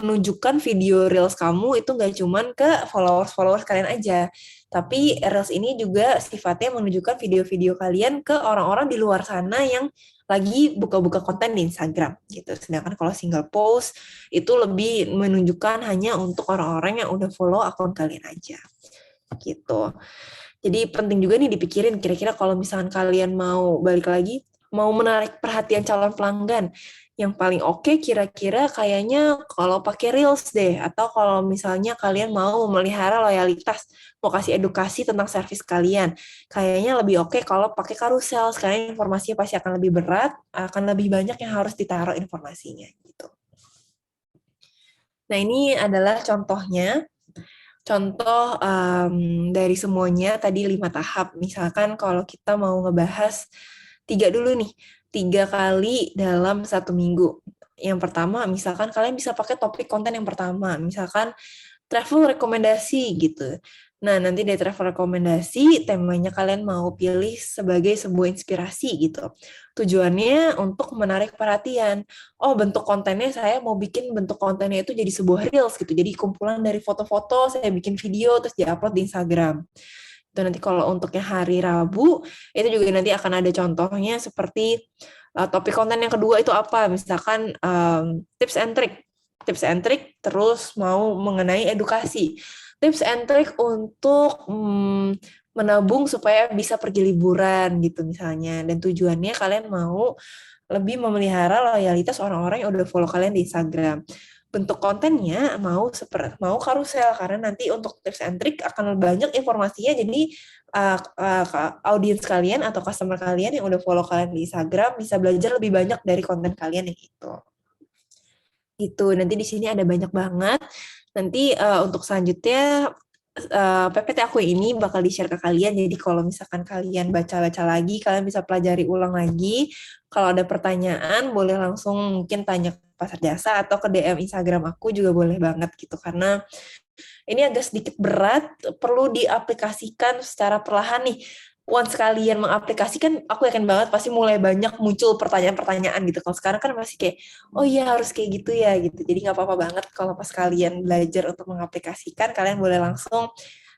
menunjukkan video Reels kamu itu nggak cuman ke followers kalian aja, tapi Reels ini juga sifatnya menunjukkan video-video kalian ke orang-orang di luar sana yang lagi buka-buka konten di Instagram gitu. Sedangkan kalau single post itu lebih menunjukkan hanya untuk orang-orang yang udah follow akun kalian aja gitu. Jadi penting juga nih dipikirin kira-kira kalau misalkan kalian mau balik lagi, mau menarik perhatian calon pelanggan, yang paling oke kira-kira kayaknya kalau pakai Reels deh, atau kalau misalnya kalian mau memelihara loyalitas, mau kasih edukasi tentang servis kalian, kayaknya lebih oke kalau pakai karusel, sekarang informasinya pasti akan lebih berat, akan lebih banyak yang harus ditaruh informasinya gitu. Nah ini adalah contohnya. Contoh dari semuanya tadi 5 tahap. Misalkan kalau kita mau ngebahas 3 dulu nih, 3 kali dalam 1 minggu. Yang pertama, misalkan kalian bisa pakai topik konten yang pertama, misalkan travel rekomendasi gitu. Nah, nanti dari travel rekomendasi, temanya kalian mau pilih sebagai sebuah inspirasi gitu. Tujuannya untuk menarik perhatian. Oh, bentuk kontennya saya mau bikin bentuk kontennya itu jadi sebuah reels gitu. Jadi kumpulan dari foto-foto, saya bikin video, terus di-upload di Instagram. Itu nanti kalau untuk yang hari Rabu, itu juga nanti akan ada contohnya seperti topik konten yang kedua itu apa. Misalkan tips and trick terus mau mengenai edukasi. Tips and trick untuk menabung supaya bisa pergi liburan gitu misalnya. Dan tujuannya kalian mau lebih memelihara loyalitas orang-orang yang udah follow kalian di Instagram. Bentuk kontennya mau karusel karena nanti untuk tips and trick akan banyak informasinya, jadi audiens kalian atau customer kalian yang udah follow kalian di Instagram bisa belajar lebih banyak dari konten kalian yang itu. Gitu. Nanti di sini ada banyak banget. Nanti untuk selanjutnya PPT aku ini bakal di-share ke kalian. Jadi kalau misalkan kalian baca-baca lagi, kalian bisa pelajari ulang lagi. Kalau ada pertanyaan, boleh langsung mungkin tanya ke Pasar Jasa atau ke DM Instagram aku juga boleh banget gitu. Karena ini agak sedikit berat, perlu diaplikasikan secara perlahan nih. Once kalian mengaplikasikan, aku yakin banget pasti mulai banyak muncul pertanyaan-pertanyaan gitu. Kalau sekarang kan masih kayak, oh iya harus kayak gitu ya gitu. Jadi nggak apa-apa banget kalau pas kalian belajar untuk mengaplikasikan, kalian boleh langsung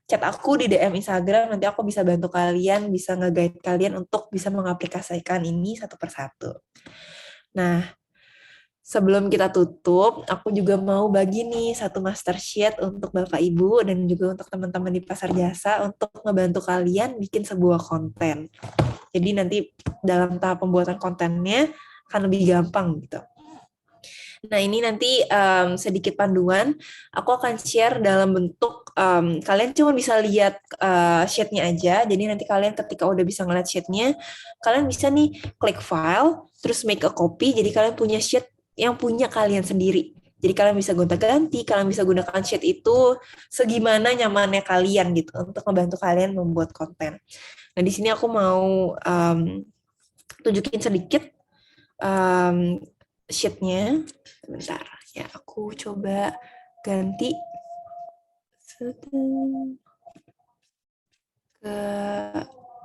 chat aku di DM Instagram, nanti aku bisa bantu kalian, bisa nge-guide kalian untuk bisa mengaplikasikan ini satu persatu. Nah, sebelum kita tutup, aku juga mau bagi nih satu master sheet untuk Bapak Ibu dan juga untuk teman-teman di Pasar Jasa untuk ngebantu kalian bikin sebuah konten. Jadi nanti dalam tahap pembuatan kontennya akan lebih gampang gitu. Nah ini nanti sedikit panduan, aku akan share dalam bentuk, kalian cuma bisa lihat sheet-nya aja, jadi nanti kalian ketika udah bisa ngeliat sheet-nya, kalian bisa nih klik file, terus make a copy, jadi kalian punya sheet yang punya kalian sendiri. Jadi kalian bisa gonta-ganti, kalian bisa gunakan sheet itu segimana nyamannya kalian gitu untuk membantu kalian membuat konten. Nah di sini aku mau tunjukin sedikit sheet-nya. Bentar, ya aku coba ganti ke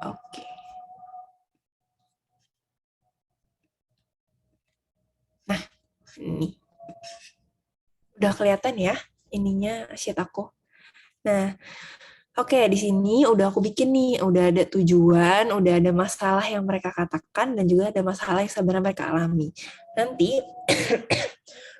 oke. Nah, ini udah kelihatan ya ininya sheet aku. Nah, oke, di sini udah aku bikin nih, udah ada tujuan, udah ada masalah yang mereka katakan, dan juga ada masalah yang sebenarnya mereka alami. Nanti,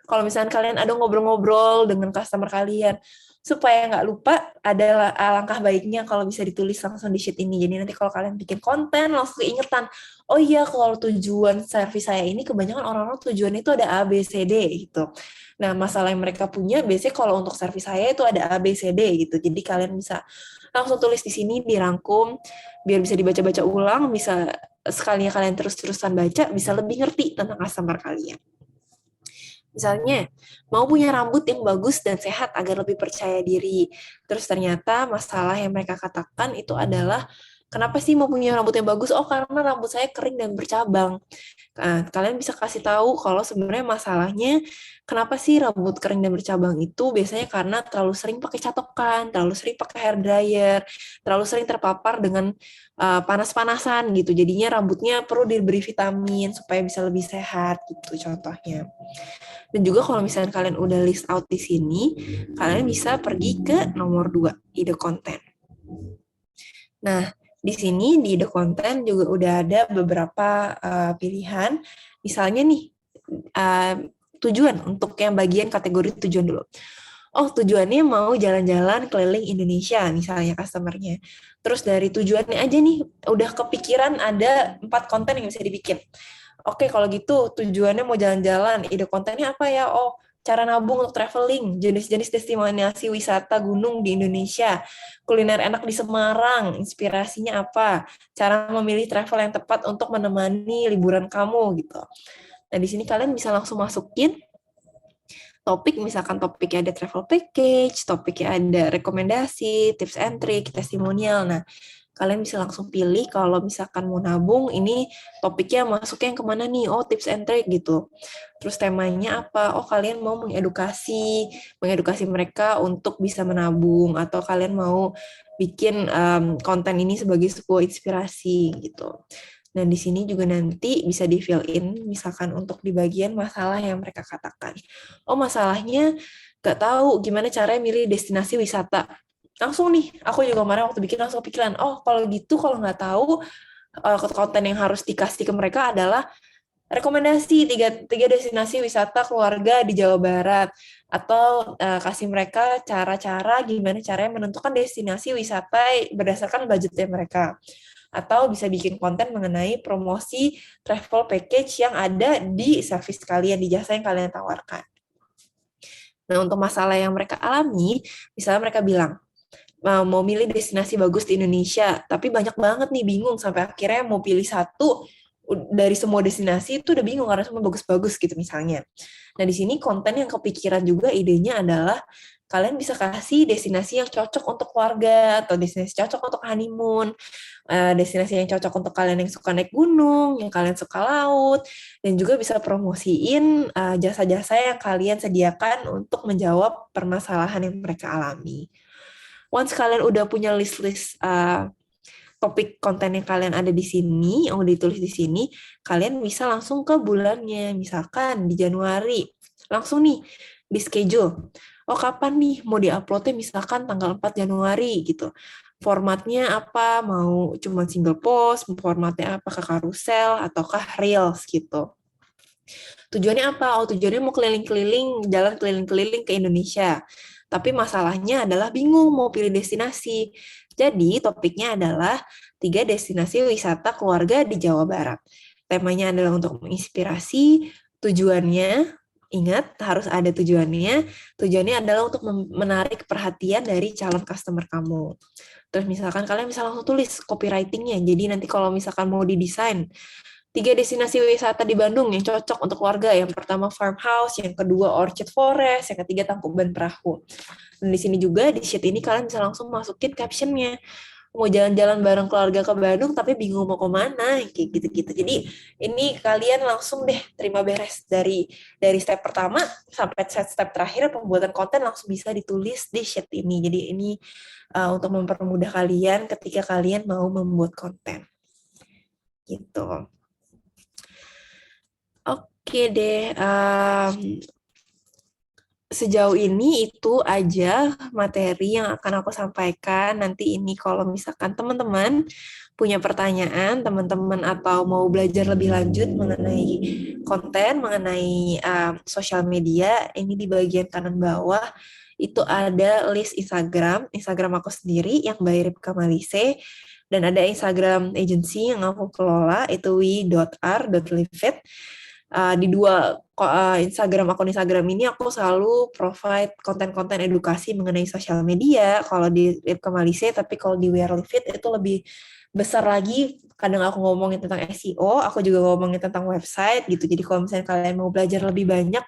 kalau misalnya kalian ada ngobrol-ngobrol dengan customer kalian, supaya nggak lupa, ada alangkah baiknya kalau bisa ditulis langsung di sheet ini. Jadi nanti kalau kalian bikin konten, langsung keingetan, oh iya kalau tujuan servis saya ini, kebanyakan orang-orang tujuan itu ada A, B, C, D gitu. Nah, masalah yang mereka punya, biasanya kalau untuk servis saya itu ada A, B, C, D gitu. Jadi kalian bisa langsung tulis di sini, dirangkum, biar bisa dibaca-baca ulang, bisa sekalinya kalian terus-terusan baca, bisa lebih ngerti tentang customer kalian. Misalnya, mau punya rambut yang bagus dan sehat agar lebih percaya diri. Terus ternyata masalah yang mereka katakan itu adalah Kenapa sih mau punya rambut yang bagus? Oh, karena rambut saya kering dan bercabang. Nah, kalian bisa kasih tahu kalau sebenarnya masalahnya kenapa sih rambut kering dan bercabang itu biasanya karena terlalu sering pakai catokan, terlalu sering pakai hair dryer, terlalu sering terpapar dengan panas-panasan gitu. Jadinya rambutnya perlu diberi vitamin supaya bisa lebih sehat gitu contohnya. Dan juga kalau misalnya kalian udah list out di sini, kalian bisa pergi ke nomor 2, ide konten. Nah, di sini di ide konten juga udah ada beberapa pilihan. Misalnya nih, uh, tujuan untuk yang bagian kategori tujuan dulu. Oh, tujuannya mau jalan-jalan keliling Indonesia, misalnya customer-nya. Terus dari tujuannya aja nih, udah kepikiran ada 4 konten yang bisa dibikin. Oke, kalau gitu tujuannya mau jalan-jalan, ide kontennya apa ya? Oh, cara nabung untuk traveling, jenis-jenis destinasi wisata gunung di Indonesia, kuliner enak di Semarang, inspirasinya apa, cara memilih travel yang tepat untuk menemani liburan kamu gitu. Nah, di sini kalian bisa langsung masukin topik, misalkan topiknya ada travel package, topiknya ada rekomendasi, tips and trick, testimonial. Nah, kalian bisa langsung pilih kalau misalkan mau nabung, ini topiknya masuknya yang kemana nih? Oh, tips and trick gitu. Terus temanya apa? Oh, kalian mau mengedukasi mereka untuk bisa menabung, atau kalian mau bikin konten ini sebagai sebuah inspirasi gitu. Nah, di sini juga nanti bisa di fill in, misalkan untuk di bagian masalah yang mereka katakan. Oh, masalahnya nggak tahu gimana caranya milih destinasi wisata. Langsung nih, aku juga kemarin waktu bikin langsung pikiran, oh kalau gitu kalau nggak tahu, konten yang harus dikasih ke mereka adalah rekomendasi tiga destinasi wisata keluarga di Jawa Barat, atau kasih mereka cara-cara gimana caranya menentukan destinasi wisata berdasarkan budgetnya mereka, atau bisa bikin konten mengenai promosi travel package yang ada di service kalian, di jasa yang kalian tawarkan. Nah, untuk masalah yang mereka alami, misalnya mereka bilang, mau milih destinasi bagus di Indonesia, tapi banyak banget nih bingung, sampai akhirnya mau pilih satu dari semua destinasi itu udah bingung karena semua bagus-bagus gitu misalnya. Nah, di sini konten yang kepikiran juga idenya adalah kalian bisa kasih destinasi yang cocok untuk keluarga atau destinasi cocok untuk honeymoon, destinasi yang cocok untuk kalian yang suka naik gunung, yang kalian suka laut, dan juga bisa promosiin jasa-jasa yang kalian sediakan untuk menjawab permasalahan yang mereka alami. Once kalian udah punya list-list topik konten yang kalian ada di sini, yang udah ditulis di sini, kalian bisa langsung ke bulannya. Misalkan di Januari, langsung nih di schedule. Oh, kapan nih mau diuploadnya, misalkan tanggal 4 Januari gitu. Formatnya apa, mau cuma single post, formatnya apa, ke carousel, ataukah reels gitu. Tujuannya apa? Oh, tujuannya mau keliling-keliling, jalan keliling-keliling ke Indonesia. Tapi masalahnya adalah bingung mau pilih destinasi. Jadi topiknya adalah 3 destinasi wisata keluarga di Jawa Barat. Temanya adalah untuk menginspirasi, tujuannya, ingat harus ada tujuannya. Tujuannya adalah untuk menarik perhatian dari calon customer kamu. Terus misalkan kalian bisa langsung tulis copywriting-nya. Jadi nanti kalau misalkan mau didesain 3 destinasi wisata di Bandung yang cocok untuk keluarga. Yang pertama farmhouse, yang kedua orchid forest, yang ketiga Tangkuban Perahu. Dan di sini juga, di sheet ini kalian bisa langsung masukin captionnya. Mau jalan-jalan bareng keluarga ke Bandung, tapi bingung mau kemana, kayak gitu-gitu. Jadi ini kalian langsung deh terima beres dari step pertama sampai step terakhir pembuatan konten langsung bisa ditulis di sheet ini. Jadi ini untuk mempermudah kalian ketika kalian mau membuat konten. Gitu. Oke deh, sejauh ini itu aja materi yang akan aku sampaikan. Nanti ini kalau misalkan teman-teman punya pertanyaan, teman-teman atau mau belajar lebih lanjut mengenai konten, mengenai sosial media, ini di bagian kanan bawah itu ada list Instagram aku sendiri yang by Ripka Malise, dan ada Instagram agency yang aku kelola, itu wi.r.liveit. Di dua akun Instagram ini aku selalu provide konten-konten edukasi mengenai sosial media. Kalau di Ripka Malise, tapi kalau di We Are Live It itu lebih besar lagi. Kadang aku ngomongin tentang SEO, aku juga ngomongin tentang website gitu. Jadi kalau misalnya kalian mau belajar lebih banyak,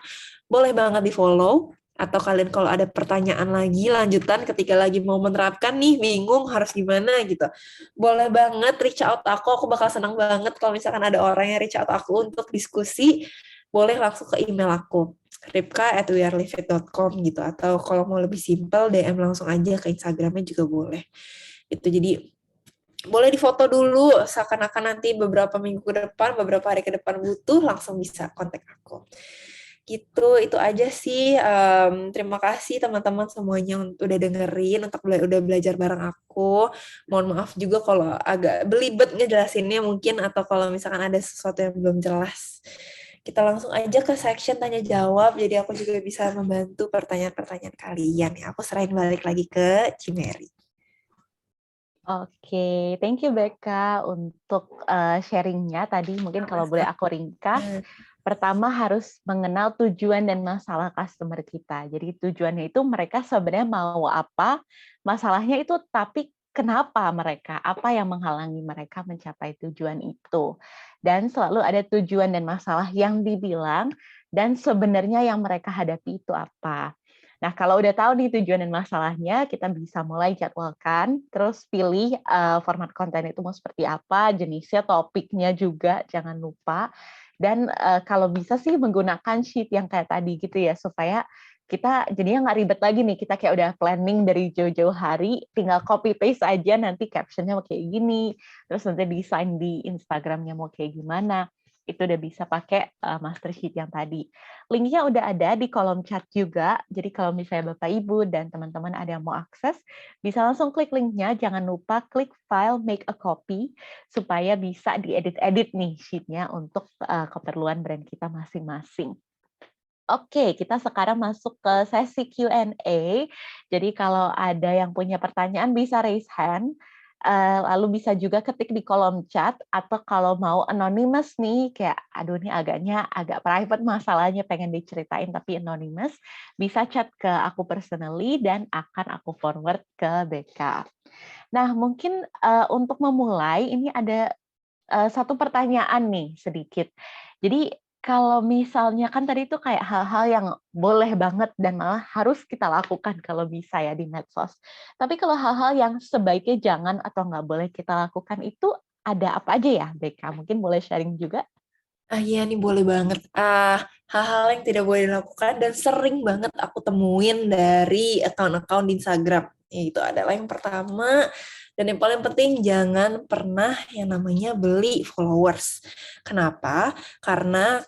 boleh banget di follow Atau kalian kalau ada pertanyaan lagi lanjutan ketika lagi mau menerapkan nih, bingung harus gimana gitu. Boleh banget reach out aku bakal senang banget kalau misalkan ada orang yang reach out aku untuk diskusi, boleh langsung ke email aku, ripka@weareliveit.com gitu. Atau kalau mau lebih simpel, DM langsung aja ke Instagramnya juga boleh. Itu jadi boleh difoto dulu, seakan-akan nanti beberapa minggu ke depan, beberapa hari ke depan butuh, langsung bisa kontak aku. Gitu, itu aja sih. Terima kasih teman-teman semuanya udah dengerin, untuk udah belajar bareng aku. Mohon maaf juga kalau agak belibet ngejelasinnya mungkin, atau kalau misalkan ada sesuatu yang belum jelas. Kita langsung aja ke section tanya jawab, jadi aku juga bisa membantu pertanyaan-pertanyaan kalian. Ya, aku serahin balik lagi ke Cimeri. Oke, thank you Becca untuk sharingnya tadi. Mungkin kalau boleh aku ringkas, pertama harus mengenal tujuan dan masalah customer kita. Jadi tujuannya itu mereka sebenarnya mau apa, masalahnya itu tapi kenapa mereka, apa yang menghalangi mereka mencapai tujuan itu. Dan selalu ada tujuan dan masalah yang dibilang, dan sebenarnya yang mereka hadapi itu apa. Nah, kalau udah tahu nih tujuan dan masalahnya, kita bisa mulai jadwalkan, terus pilih format konten itu mau seperti apa, jenisnya, topiknya juga, jangan lupa. Dan kalau bisa sih menggunakan sheet yang kayak tadi gitu ya, supaya kita jadinya nggak ribet lagi nih, kita kayak udah planning dari jauh-jauh hari, tinggal copy-paste aja, nanti captionnya mau kayak gini, terus nanti desain di Instagramnya mau kayak gimana, itu udah bisa pakai master sheet yang tadi. Linknya udah ada di kolom chat juga, jadi kalau misalnya Bapak Ibu dan teman-teman ada yang mau akses, bisa langsung klik linknya, jangan lupa klik file, make a copy, supaya bisa diedit-edit nih sheet-nya untuk keperluan brand kita masing-masing. Oke, kita sekarang masuk ke sesi Q&A. Jadi kalau ada yang punya pertanyaan bisa raise hand, lalu bisa juga ketik di kolom chat, atau kalau mau anonymous nih, kayak aduh ini agak private masalahnya, pengen diceritain tapi anonymous, bisa chat ke aku personally dan akan aku forward ke BK. Nah, mungkin untuk memulai, ini ada satu pertanyaan nih sedikit. Jadi kalau misalnya kan tadi itu kayak hal-hal yang boleh banget dan malah harus kita lakukan kalau bisa ya di medsos. Tapi kalau hal-hal yang sebaiknya jangan atau nggak boleh kita lakukan itu ada apa aja ya, Beka? Mungkin boleh sharing juga? Iya nih boleh banget. Hal-hal yang tidak boleh dilakukan dan sering banget aku temuin dari akun-akun di Instagram. Itu adalah yang pertama, dan yang paling penting jangan pernah yang namanya beli followers. Kenapa? Karena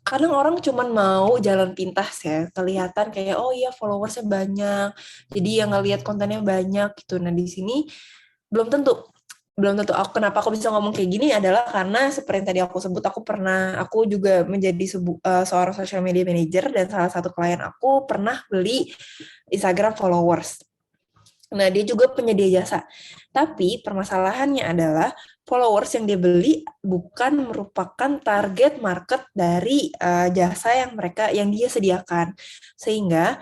kadang orang cuman mau jalan pintas ya, kelihatan kayak oh iya followersnya banyak, jadi yang ngelihat kontennya banyak gitu. Nah di sini belum tentu kenapa aku bisa ngomong kayak gini adalah karena seperti yang tadi aku sebut, aku juga menjadi seorang social media manager, dan salah satu klien aku pernah beli Instagram followers. Nah, dia juga penyedia jasa. Tapi permasalahannya adalah followers yang dia beli bukan merupakan target market dari jasa yang dia sediakan. Sehingga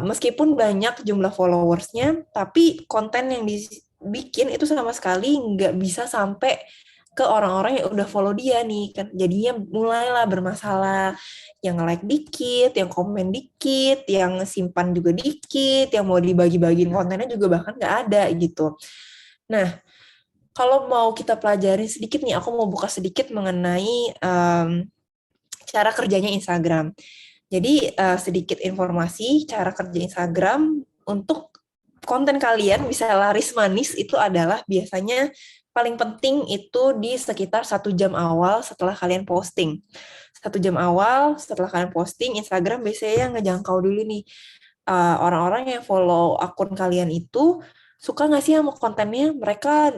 meskipun banyak jumlah followersnya, tapi konten yang dibikin itu sama sekali nggak bisa sampai ke orang-orang yang udah follow dia nih kan. Jadinya mulailah bermasalah, yang like dikit, yang komen dikit, yang simpan juga dikit, yang mau dibagi-bagiin kontennya juga bahkan nggak ada gitu. Nah, kalau mau kita pelajarin sedikit nih, aku mau buka sedikit mengenai cara kerjanya Instagram. Jadi sedikit informasi cara kerja Instagram untuk konten kalian bisa laris manis itu adalah biasanya paling penting itu di sekitar 1 jam awal setelah kalian posting. 1 jam awal setelah kalian posting, Instagram biasanya ngejangkau dulu nih orang-orang yang follow akun kalian itu suka nggak sih sama kontennya, mereka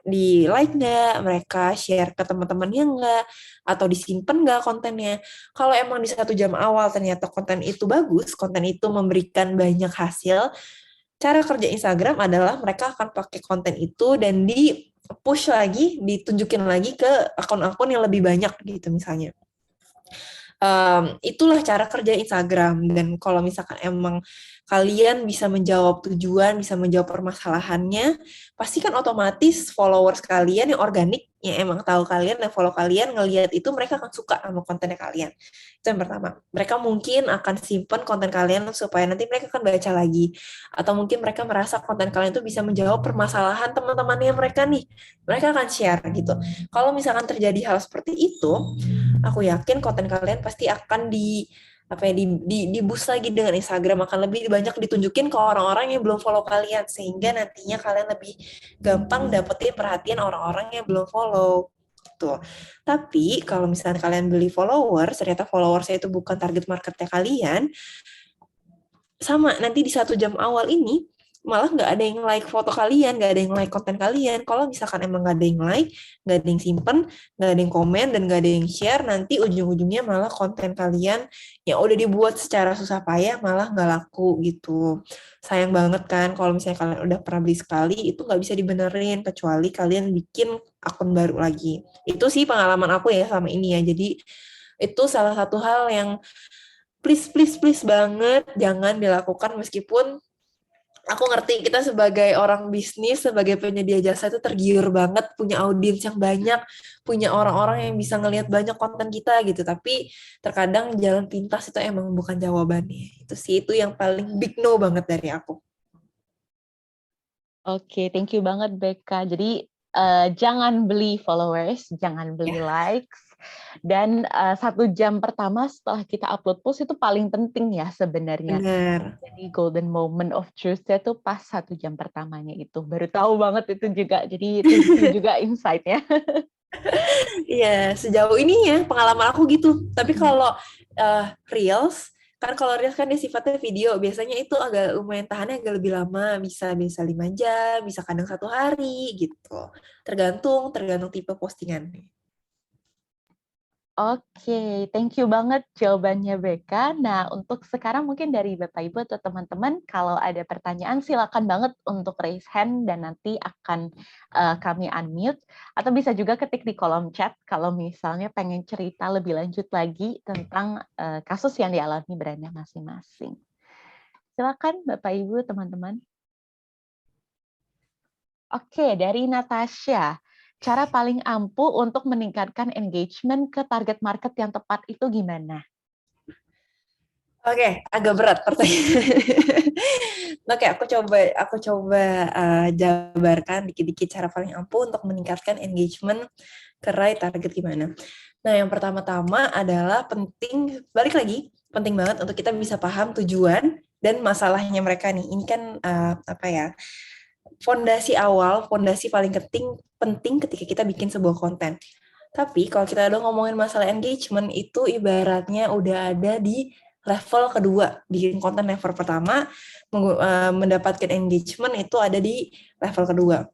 di like nggak, mereka share ke teman-temannya nggak, atau disimpan nggak kontennya. Kalau emang di 1 jam awal ternyata konten itu bagus, konten itu memberikan banyak hasil, cara kerja Instagram adalah mereka akan pakai konten itu dan di push lagi, ditunjukin lagi ke akun-akun yang lebih banyak gitu misalnya. Itulah cara kerja Instagram. Dan kalau misalkan emang kalian bisa menjawab tujuan, bisa menjawab permasalahannya, pasti kan otomatis followers kalian yang organik, yang emang tahu kalian dan follow kalian, ngelihat itu mereka akan suka sama kontennya kalian. Itu yang pertama. Mereka mungkin akan simpan konten kalian supaya nanti mereka akan baca lagi. Atau mungkin mereka merasa konten kalian itu bisa menjawab permasalahan teman-temannya mereka nih. Mereka akan share gitu. Kalau misalkan terjadi hal seperti itu, aku yakin konten kalian pasti akan di boost lagi dengan Instagram, akan lebih banyak ditunjukin ke orang-orang yang belum follow kalian, sehingga nantinya kalian lebih gampang dapetin perhatian orang-orang yang belum follow gitu. Tapi kalau misalnya kalian beli followers, ternyata followersnya itu bukan target marketnya kalian, sama nanti di 1 jam awal ini malah nggak ada yang like foto kalian, nggak ada yang like konten kalian. Kalau misalkan emang nggak ada yang like, nggak ada yang simpen, nggak ada yang komen, dan nggak ada yang share, nanti ujung-ujungnya malah konten kalian yang udah dibuat secara susah payah malah nggak laku gitu. Sayang banget kan kalau misalnya kalian udah pernah beli sekali, itu nggak bisa dibenerin kecuali kalian bikin akun baru lagi. Itu sih pengalaman aku ya sama ini ya. Jadi itu salah satu hal yang please please please banget jangan dilakukan, meskipun aku ngerti kita sebagai orang bisnis, sebagai penyedia jasa itu tergiur banget punya audiens yang banyak, punya orang-orang yang bisa ngelihat banyak konten kita gitu. Tapi terkadang jalan pintas itu emang bukan jawabannya. Itu sih, itu yang paling big no banget dari aku. Oke, thank you banget Becca. Jadi jangan beli followers, jangan beli likes, dan 1 jam pertama setelah kita upload post itu paling penting ya sebenarnya. Benar. Jadi golden moment of truth-nya tuh pas 1 jam pertamanya itu. Baru tahu banget itu juga. Jadi itu juga insight-nya. Iya, sejauh ini ya pengalaman aku gitu. Tapi kalau Reels, kan kalau Reels kan dia sifatnya video, biasanya itu agak lumayan tahannya agak lebih lama, bisa 5 jam, bisa kadang 1 hari gitu. Tergantung tipe postingannya. Oke, thank you banget jawabannya Becca. Nah, untuk sekarang mungkin dari Bapak Ibu atau teman-teman, kalau ada pertanyaan silakan banget untuk raise hand dan nanti akan kami unmute. Atau bisa juga ketik di kolom chat kalau misalnya pengen cerita lebih lanjut lagi tentang kasus yang dialami brandnya masing-masing. Silakan Bapak Ibu, teman-teman. Oke, dari Natasha. Cara paling ampuh untuk meningkatkan engagement ke target market yang tepat itu gimana? Oke, agak berat pertanyaan. Oke, aku coba jabarkan dikit-dikit cara paling ampuh untuk meningkatkan engagement ke right target gimana. Nah, yang pertama-tama adalah balik lagi, penting banget untuk kita bisa paham tujuan dan masalahnya mereka nih. Ini kan fondasi paling penting ketika kita bikin sebuah konten. Tapi kalau kita udah ngomongin masalah engagement, itu ibaratnya udah ada di level kedua. Bikin konten level pertama, mendapatkan engagement itu ada di level kedua.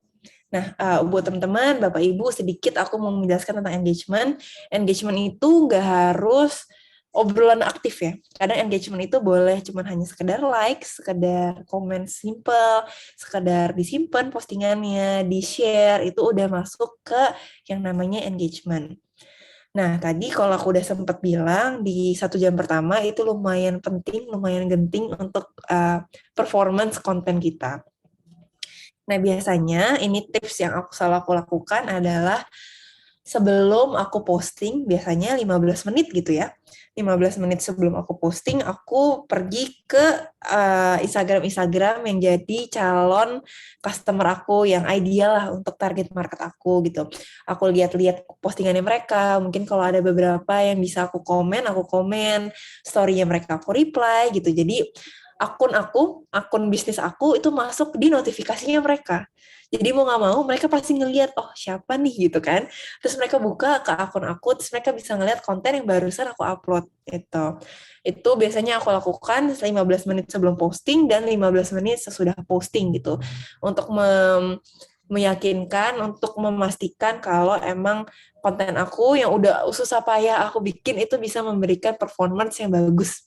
Nah, buat teman-teman, Bapak Ibu, sedikit aku mau menjelaskan tentang engagement. Engagement itu nggak harus obrolan aktif ya. Kadang engagement itu boleh cuman hanya sekedar like, sekedar komen simple, sekedar disimpan postingannya, di-share, itu udah masuk ke yang namanya engagement. Nah, tadi kalau aku udah sempat bilang, di 1 jam pertama itu lumayan penting, lumayan genting untuk performance konten kita. Nah, biasanya ini tips yang selalu aku lakukan adalah sebelum aku posting, biasanya 15 menit gitu ya. 15 menit sebelum aku posting, aku pergi ke Instagram yang jadi calon customer aku yang ideal lah untuk target market aku gitu. Aku lihat-lihat postingannya mereka, mungkin kalau ada beberapa yang bisa aku komen, story-nya mereka aku reply gitu. Jadi akun bisnis aku itu masuk di notifikasinya mereka. Jadi mau nggak mau mereka pasti ngelihat, oh siapa nih gitu kan. Terus mereka buka ke akun aku, terus mereka bisa ngelihat konten yang barusan aku upload gitu. Itu biasanya aku lakukan 15 menit sebelum posting dan 15 menit sesudah posting gitu. Untuk meyakinkan, untuk memastikan kalau emang konten aku yang udah susah payah aku bikin itu bisa memberikan performance yang bagus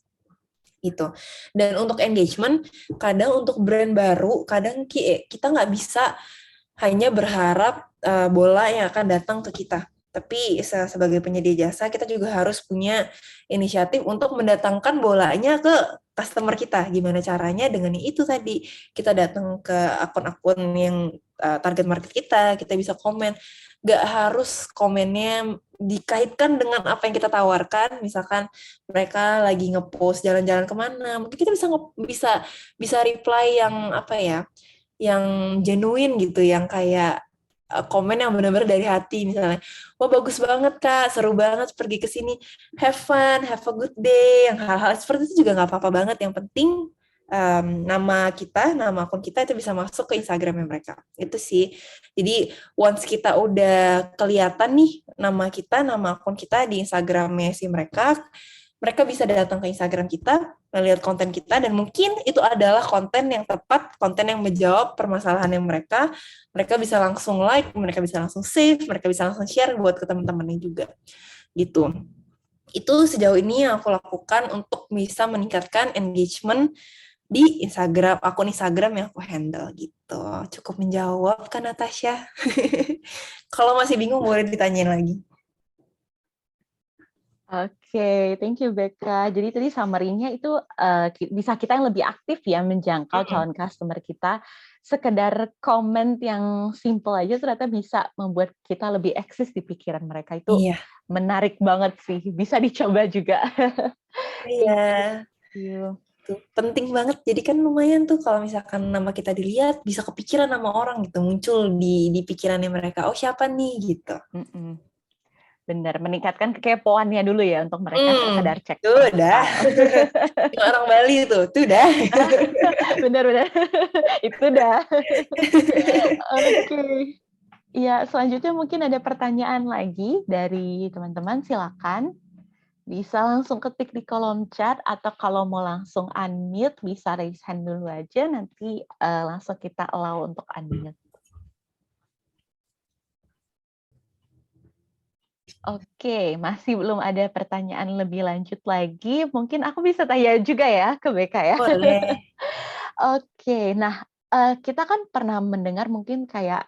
gitu. Dan untuk engagement, kadang untuk brand baru, kadang kita nggak bisa hanya berharap bola yang akan datang ke kita. Tapi sebagai penyedia jasa, kita juga harus punya inisiatif untuk mendatangkan bolanya ke customer kita. Gimana caranya? Dengan itu tadi, kita datang ke akun-akun yang target market kita bisa komen. Gak harus komennya dikaitkan dengan apa yang kita tawarkan. Misalkan mereka lagi ngepost jalan-jalan kemana, mungkin kita bisa reply yang apa ya, yang genuine gitu, yang kayak komen yang benar-benar dari hati, misalnya, wah bagus banget Kak, seru banget pergi ke sini, have fun, have a good day, yang hal-hal seperti itu juga nggak apa-apa banget, yang penting nama akun kita itu bisa masuk ke Instagramnya mereka, itu sih. Jadi once kita udah kelihatan nih nama kita, nama akun kita di Instagramnya si mereka, mereka bisa datang ke Instagram kita, melihat konten kita, dan mungkin itu adalah konten yang tepat, konten yang menjawab permasalahan yang mereka bisa langsung like, mereka bisa langsung save, mereka bisa langsung share buat ke teman-temannya juga. Gitu. Itu sejauh ini yang aku lakukan untuk bisa meningkatkan engagement di Instagram, akun Instagram yang aku handle gitu. Cukup menjawab kan Natasha? Kalau masih bingung boleh ditanyain lagi. Oke, thank you Becca. Jadi tadi summary-nya itu bisa kita yang lebih aktif ya menjangkau calon customer kita. Sekedar komen yang simple aja ternyata bisa membuat kita lebih eksis di pikiran mereka. Itu menarik banget sih. Bisa dicoba juga. Iya. Thank you. Tuh, penting banget. Jadi kan lumayan tuh kalau misalkan nama kita dilihat, bisa kepikiran nama orang gitu, muncul di pikirannya mereka. Oh siapa nih gitu. Benar, meningkatkan kekepoannya dulu ya untuk mereka sekedar cek tuh dah. Orang Bali tuh dah. Benar-benar. Itu dah. Oke. Ya, selanjutnya mungkin ada pertanyaan lagi dari teman-teman, silakan. Bisa langsung ketik di kolom chat, atau kalau mau langsung unmute, bisa raise hand dulu aja, nanti langsung kita allow untuk unmute. Oke, masih belum ada pertanyaan lebih lanjut lagi. Mungkin aku bisa tanya juga ya ke Becca ya. Boleh. Oke, nah kita kan pernah mendengar mungkin kayak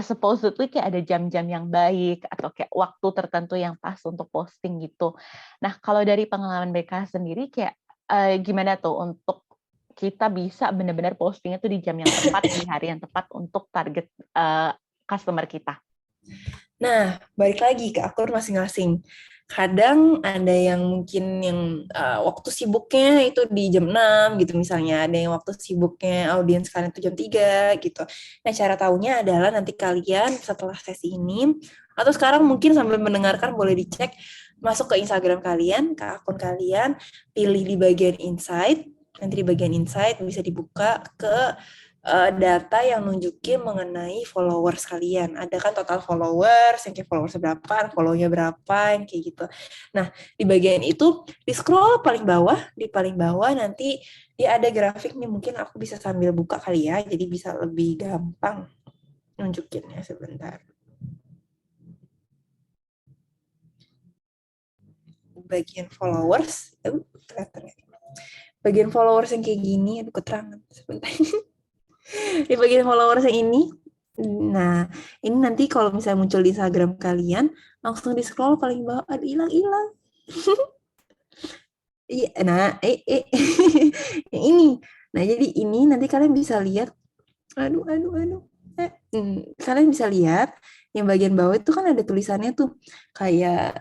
supposedly kayak ada jam-jam yang baik atau kayak waktu tertentu yang pas untuk posting gitu. Nah, kalau dari pengalaman Becca sendiri kayak gimana tuh untuk kita bisa benar-benar postingnya tuh di jam yang tepat, di hari yang tepat untuk target customer kita? Nah, balik lagi ke akun masing-masing. Kadang ada yang mungkin yang waktu sibuknya itu di jam 6 gitu misalnya. Ada yang waktu sibuknya audiens kalian itu jam 3 gitu. Nah, cara tahunya adalah nanti kalian setelah sesi ini, atau sekarang mungkin sambil mendengarkan boleh dicek, masuk ke Instagram kalian, ke akun kalian, pilih di bagian insight. Nanti di bagian insight bisa dibuka ke data yang nunjukin mengenai followers kalian. Ada kan total followers, yang kayak followers berapa, follow-nya berapa, yang kayak gitu. Nah, di bagian itu, di scroll di paling bawah nanti dia ada grafik nih, mungkin aku bisa sambil buka kali ya, jadi bisa lebih gampang nunjukinnya sebentar. Bagian followers, bagian followers yang kayak gini, aduh keterangan sebentar. Di bagian followers yang ini, nah ini nanti kalau misalnya muncul di Instagram kalian, langsung di scroll paling bawah, aduh hilang. Iya, nah yang ini. Nah jadi ini nanti kalian bisa lihat, aduh. Kalian bisa lihat yang bagian bawah itu kan ada tulisannya tuh kayak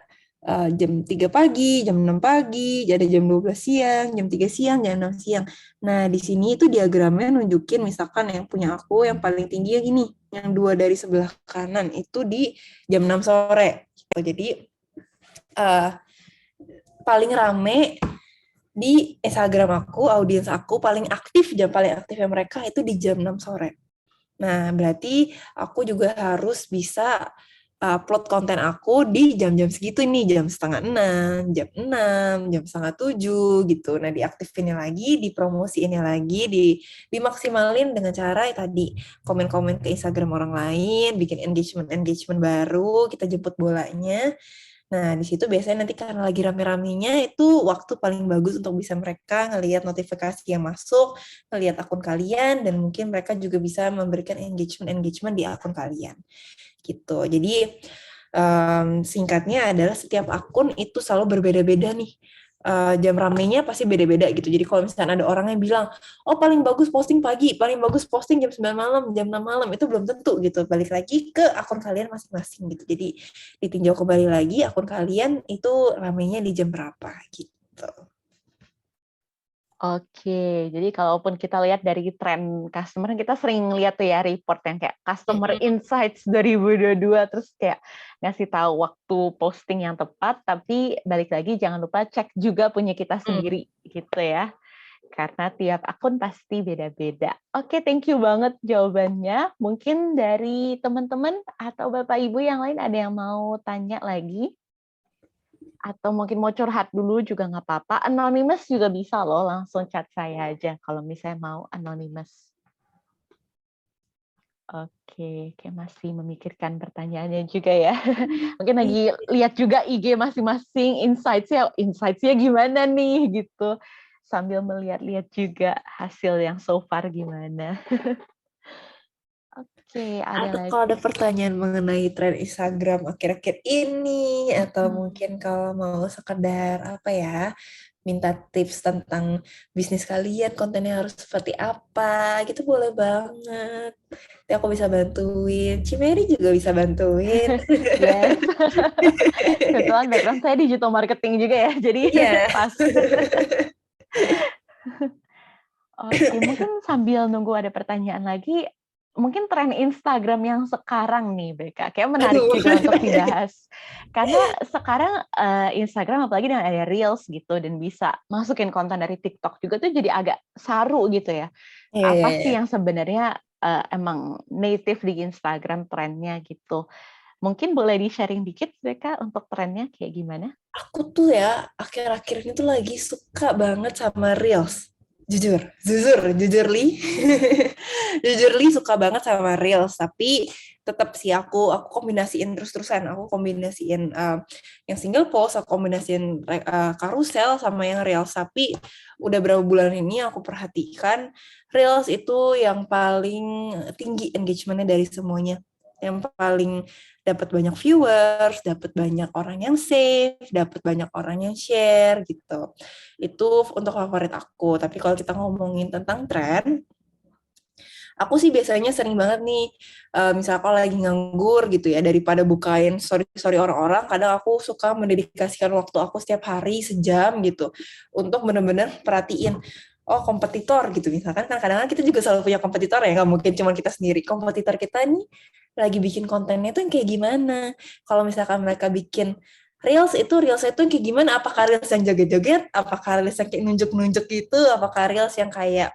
jam 3 pagi, jam 6 pagi, ada jam 12 siang, jam 3 siang, jam 6 siang. Nah, di sini itu diagramnya nunjukin misalkan yang punya aku yang paling tinggi yang ini, yang 2 dari sebelah kanan itu di jam 6 sore. Jadi paling rame di Instagram aku, audiens aku paling paling aktifnya mereka itu di jam 6 sore. Nah, berarti aku juga harus bisa upload konten aku di jam-jam segitu nih, jam setengah 6, jam 6, jam setengah 7 gitu. Nah, diaktifinnya lagi, dipromosiinnya lagi, dimaksimalin dengan cara tadi komen-komen ke Instagram orang lain, bikin engagement baru, kita jemput bolanya. Nah, di situ biasanya nanti karena lagi rame-ramenya itu waktu paling bagus untuk bisa mereka ngelihat notifikasi yang masuk, ngelihat akun kalian, dan mungkin mereka juga bisa memberikan engagement di akun kalian. Gitu. Jadi Singkatnya adalah setiap akun itu selalu berbeda-beda nih. Jam ramenya pasti beda-beda gitu. Jadi kalau misalnya ada orang yang bilang, oh paling bagus posting pagi, paling bagus posting jam 9 malam, jam 6 malam, itu belum tentu gitu. Balik lagi ke akun kalian masing-masing gitu. Jadi ditinjau kembali lagi akun kalian itu ramenya di jam berapa gitu. Oke, jadi kalaupun kita lihat dari tren customer, kita sering lihat tuh ya report yang kayak Customer Insights 2022, terus kayak ngasih tahu waktu posting yang tepat, tapi balik lagi jangan lupa cek juga punya kita sendiri gitu ya. Karena tiap akun pasti beda-beda. Oke, thank you banget jawabannya. Mungkin dari teman-teman atau Bapak Ibu yang lain ada yang mau tanya lagi? Atau mungkin mau curhat dulu juga nggak apa-apa. Anonymous juga bisa loh, langsung chat saya aja kalau misalnya mau anonymous. Oke, kayak masih memikirkan pertanyaannya juga ya. Mungkin lagi lihat juga IG masing-masing, insights-nya gimana nih gitu. Sambil melihat-lihat juga hasil yang so far gimana. Oke, ada Atau lagi. kalau ada pertanyaan mengenai tren Instagram akhir-akhir ini, atau mungkin kalau mau sekedar apa ya, minta tips tentang bisnis kalian, kontennya harus seperti apa, gitu boleh banget. Nanti aku bisa bantuin, Cimeri juga bisa bantuin. Yes. Kebetulan background saya digital marketing juga ya, jadi Iya. pas. Oke, mungkin sambil nunggu ada pertanyaan lagi, mungkin tren Instagram yang sekarang nih, BK, kayak menarik Aduh. juga untuk dibahas. Karena sekarang Instagram apalagi dengan ada Reels gitu dan bisa masukin konten dari TikTok juga tuh jadi agak saru gitu ya. Iya, iya, Apa iya. sih yang sebenarnya emang native di Instagram trennya gitu. Mungkin boleh di-sharing dikit, BK, untuk trennya kayak gimana? Aku tuh ya akhir-akhir ini tuh lagi suka banget sama Reels. Jujur Li. Jujur Li suka banget sama Reels, tapi tetap sih aku kombinasiin terus-terusan. Aku kombinasiin yang single post, aku kombinasiin karusel sama yang Reels. Tapi udah berapa bulan ini aku perhatikan Reels itu yang paling tinggi engagementnya dari semuanya. Yang paling dapat banyak viewers, dapat banyak orang yang save, dapat banyak orang yang share gitu. Itu untuk favorit aku. Tapi kalau kita ngomongin tentang tren, aku sih biasanya sering banget nih, misal kalau lagi nganggur gitu ya, daripada bukain story-story orang-orang, kadang aku suka mendedikasikan waktu aku setiap hari sejam gitu untuk benar-benar perhatiin oh kompetitor gitu misalkan kan kadang-kadang kita juga selalu punya kompetitor ya nggak mungkin cuma kita sendiri kompetitor kita nih lagi bikin kontennya tuh yang kayak gimana kalau misalkan mereka bikin reels itu yang kayak gimana apakah reels yang joget-joget apakah reels yang kayak nunjuk-nunjuk gitu apakah reels yang kayak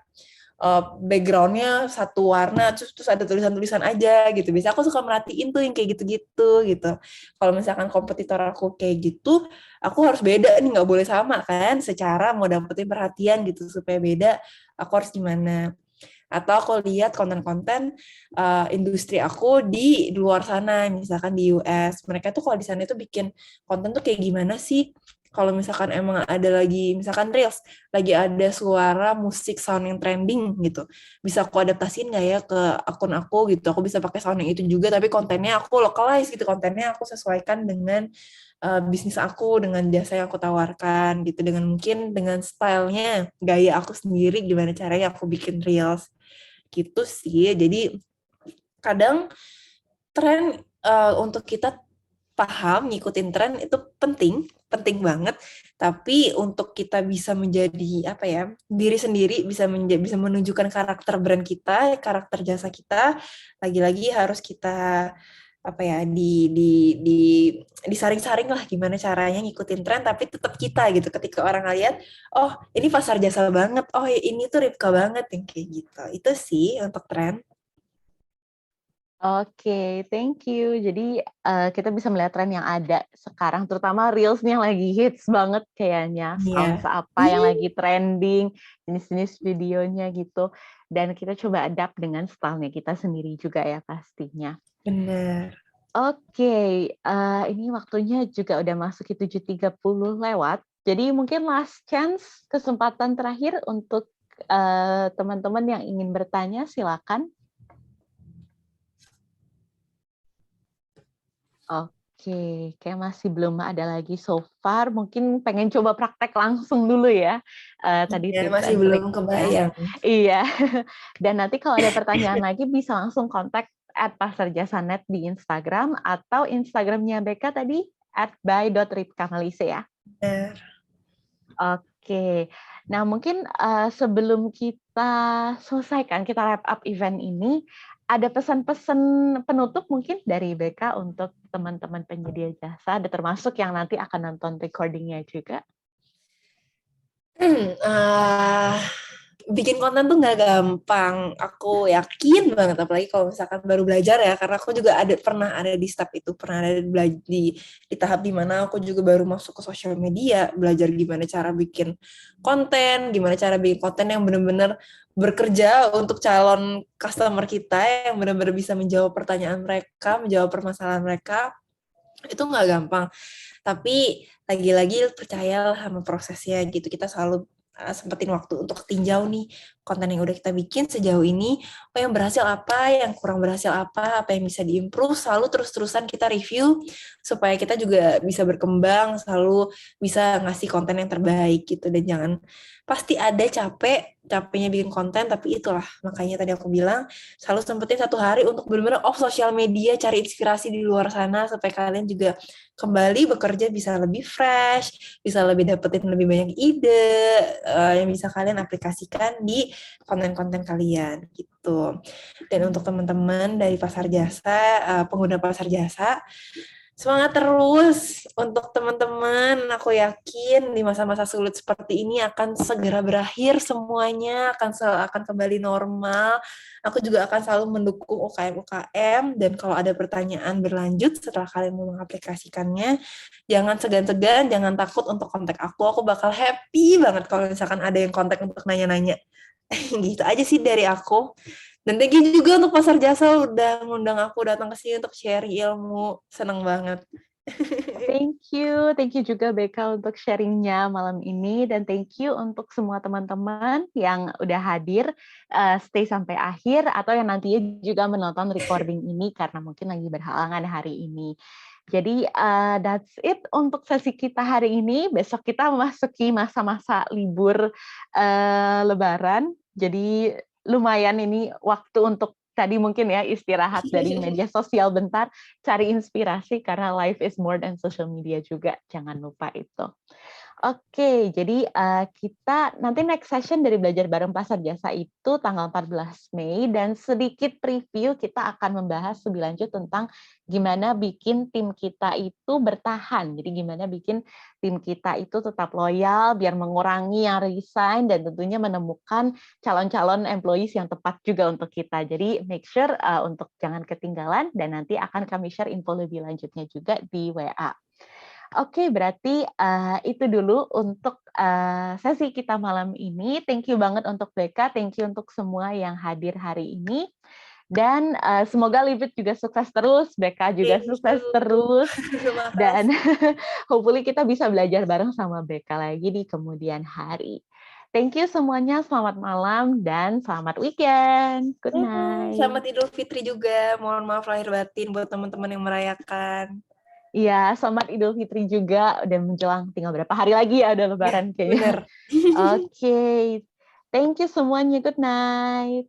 backgroundnya satu warna terus ada tulisan-tulisan aja gitu. Biasa aku suka merhatiin tuh yang kayak gitu-gitu gitu. Kalau misalkan kompetitor aku kayak gitu, aku harus beda nih nggak boleh sama kan. Secara mau dapetin perhatian gitu supaya beda, aku harus gimana. Atau aku lihat konten-konten industri aku di luar sana, misalkan di US. Mereka tuh kalau di sana itu bikin konten tuh kayak gimana sih? Kalau misalkan emang ada lagi, misalkan Reels, lagi ada suara musik sound yang trending gitu, bisa aku adaptasiin nggak ya ke akun aku gitu, aku bisa pakai sound yang itu juga, tapi kontennya aku localize gitu, kontennya aku sesuaikan dengan bisnis aku, dengan jasa yang aku tawarkan gitu, dengan mungkin dengan stylenya, gaya aku sendiri, gimana caranya aku bikin Reels gitu sih. Jadi kadang tren untuk kita paham ngikutin tren itu penting, penting banget. Tapi untuk kita bisa menjadi apa ya diri sendiri, bisa menunjukkan karakter brand kita, karakter jasa kita, lagi-lagi harus kita apa ya di disaring-saring lah gimana caranya ngikutin tren tapi tetap kita gitu ketika orang lihat oh ini pasar jasa banget oh ini tuh Ripka banget yang kayak gitu itu sih untuk tren. Oke, thank you. Jadi kita bisa melihat tren yang ada sekarang, terutama Reels nih yang lagi hits banget kayaknya. Sounds Iya. apa yang lagi trending, jenis-jenis videonya gitu. Dan kita coba adapt dengan stylenya kita sendiri juga ya pastinya. Bener. Oke, ini waktunya juga udah masuk ke 7.30 lewat. Jadi mungkin last chance, kesempatan terakhir untuk teman-teman yang ingin bertanya, silakan. Oke, kayak masih belum ada lagi so far. Mungkin pengen coba praktek langsung dulu ya. Tadi Ya, tips masih and belum triknya. kebayang. Iya. Dan nanti kalau ada pertanyaan lagi bisa langsung kontak @pasarjasanet di Instagram atau Instagramnya Beka tadi @by.ripkamalise ya. Benar. Oke. Nah, mungkin sebelum kita selesaikan, kita wrap up event ini, ada pesan-pesan penutup mungkin dari BK untuk teman-teman penyedia jasa, termasuk yang nanti akan nonton recording-nya juga. Ah, bikin konten tuh nggak gampang. Aku yakin banget, apalagi kalau misalkan baru belajar ya, karena aku juga pernah ada di step itu, pernah ada di tahap dimana aku juga baru masuk ke sosial media, belajar gimana cara bikin konten, gimana cara bikin konten yang benar-benar bekerja untuk calon customer kita, yang benar-benar bisa menjawab pertanyaan mereka, menjawab permasalahan mereka. Itu nggak gampang. Tapi lagi-lagi percayalah sama prosesnya gitu. Kita selalu sempetin waktu untuk tinjau nih konten yang udah kita bikin sejauh ini, yang berhasil apa, yang kurang berhasil apa yang bisa diimprove, selalu terus-terusan kita review supaya kita juga bisa berkembang, selalu bisa ngasih konten yang terbaik gitu. Dan jangan, pasti ada capeknya bikin konten, tapi itulah makanya tadi aku bilang selalu sempetin satu hari untuk benar-benar off sosial media, cari inspirasi di luar sana supaya kalian juga kembali bekerja bisa lebih fresh, bisa lebih dapetin lebih banyak ide yang bisa kalian aplikasikan di konten-konten kalian gitu. Dan untuk teman-teman dari pasar jasa, pengguna pasar jasa, semangat terus untuk teman-teman. Aku yakin di masa-masa sulit seperti ini akan segera berakhir semuanya, akan kembali normal. Aku juga akan selalu mendukung UKM-UKM, dan kalau ada pertanyaan berlanjut setelah kalian mau mengaplikasikannya, jangan segan-segan, jangan takut untuk kontak aku. Aku bakal happy banget kalau misalkan ada yang kontak untuk nanya-nanya. Gitu aja sih dari aku. Dan thank you juga untuk Pasar Jasa udah ngundang aku datang ke sini untuk share ilmu. Seneng banget. Thank you juga Beka untuk sharingnya malam ini, dan thank you untuk semua teman-teman yang udah hadir, stay sampai akhir, atau yang nantinya juga menonton recording ini karena mungkin lagi berhalangan hari ini. Jadi that's it untuk sesi kita hari ini. Besok kita memasuki masa-masa libur Lebaran. Jadi lumayan ini waktu untuk tadi mungkin ya istirahat dari media sosial bentar, cari inspirasi karena life is more than social media juga. Jangan lupa itu. Oke, jadi kita nanti next session dari Belajar Bareng Pasar Jasa itu tanggal 14 Mei, dan sedikit preview kita akan membahas lebih lanjut tentang gimana bikin tim kita itu bertahan. Jadi gimana bikin tim kita itu tetap loyal, biar mengurangi yang resign, dan tentunya menemukan calon-calon employees yang tepat juga untuk kita. Jadi make sure untuk jangan ketinggalan, dan nanti akan kami share info lebih lanjutnya juga di WA. Oke, berarti itu dulu untuk sesi kita malam ini. Thank you banget untuk Beka, thank you untuk semua yang hadir hari ini. Dan semoga Livit juga sukses terus, Beka juga sukses terus. Dan hopefully kita bisa belajar bareng sama Beka lagi di kemudian hari. Thank you semuanya, selamat malam dan selamat weekend. Good night. Selamat Idul Fitri juga. Mohon maaf lahir batin buat teman-teman yang merayakan. Iya, selamat Idul Fitri juga. Udah menjelang tinggal berapa hari lagi ya udah Lebaran kayaknya. Bener. Oke. Thank you semuanya. Good night.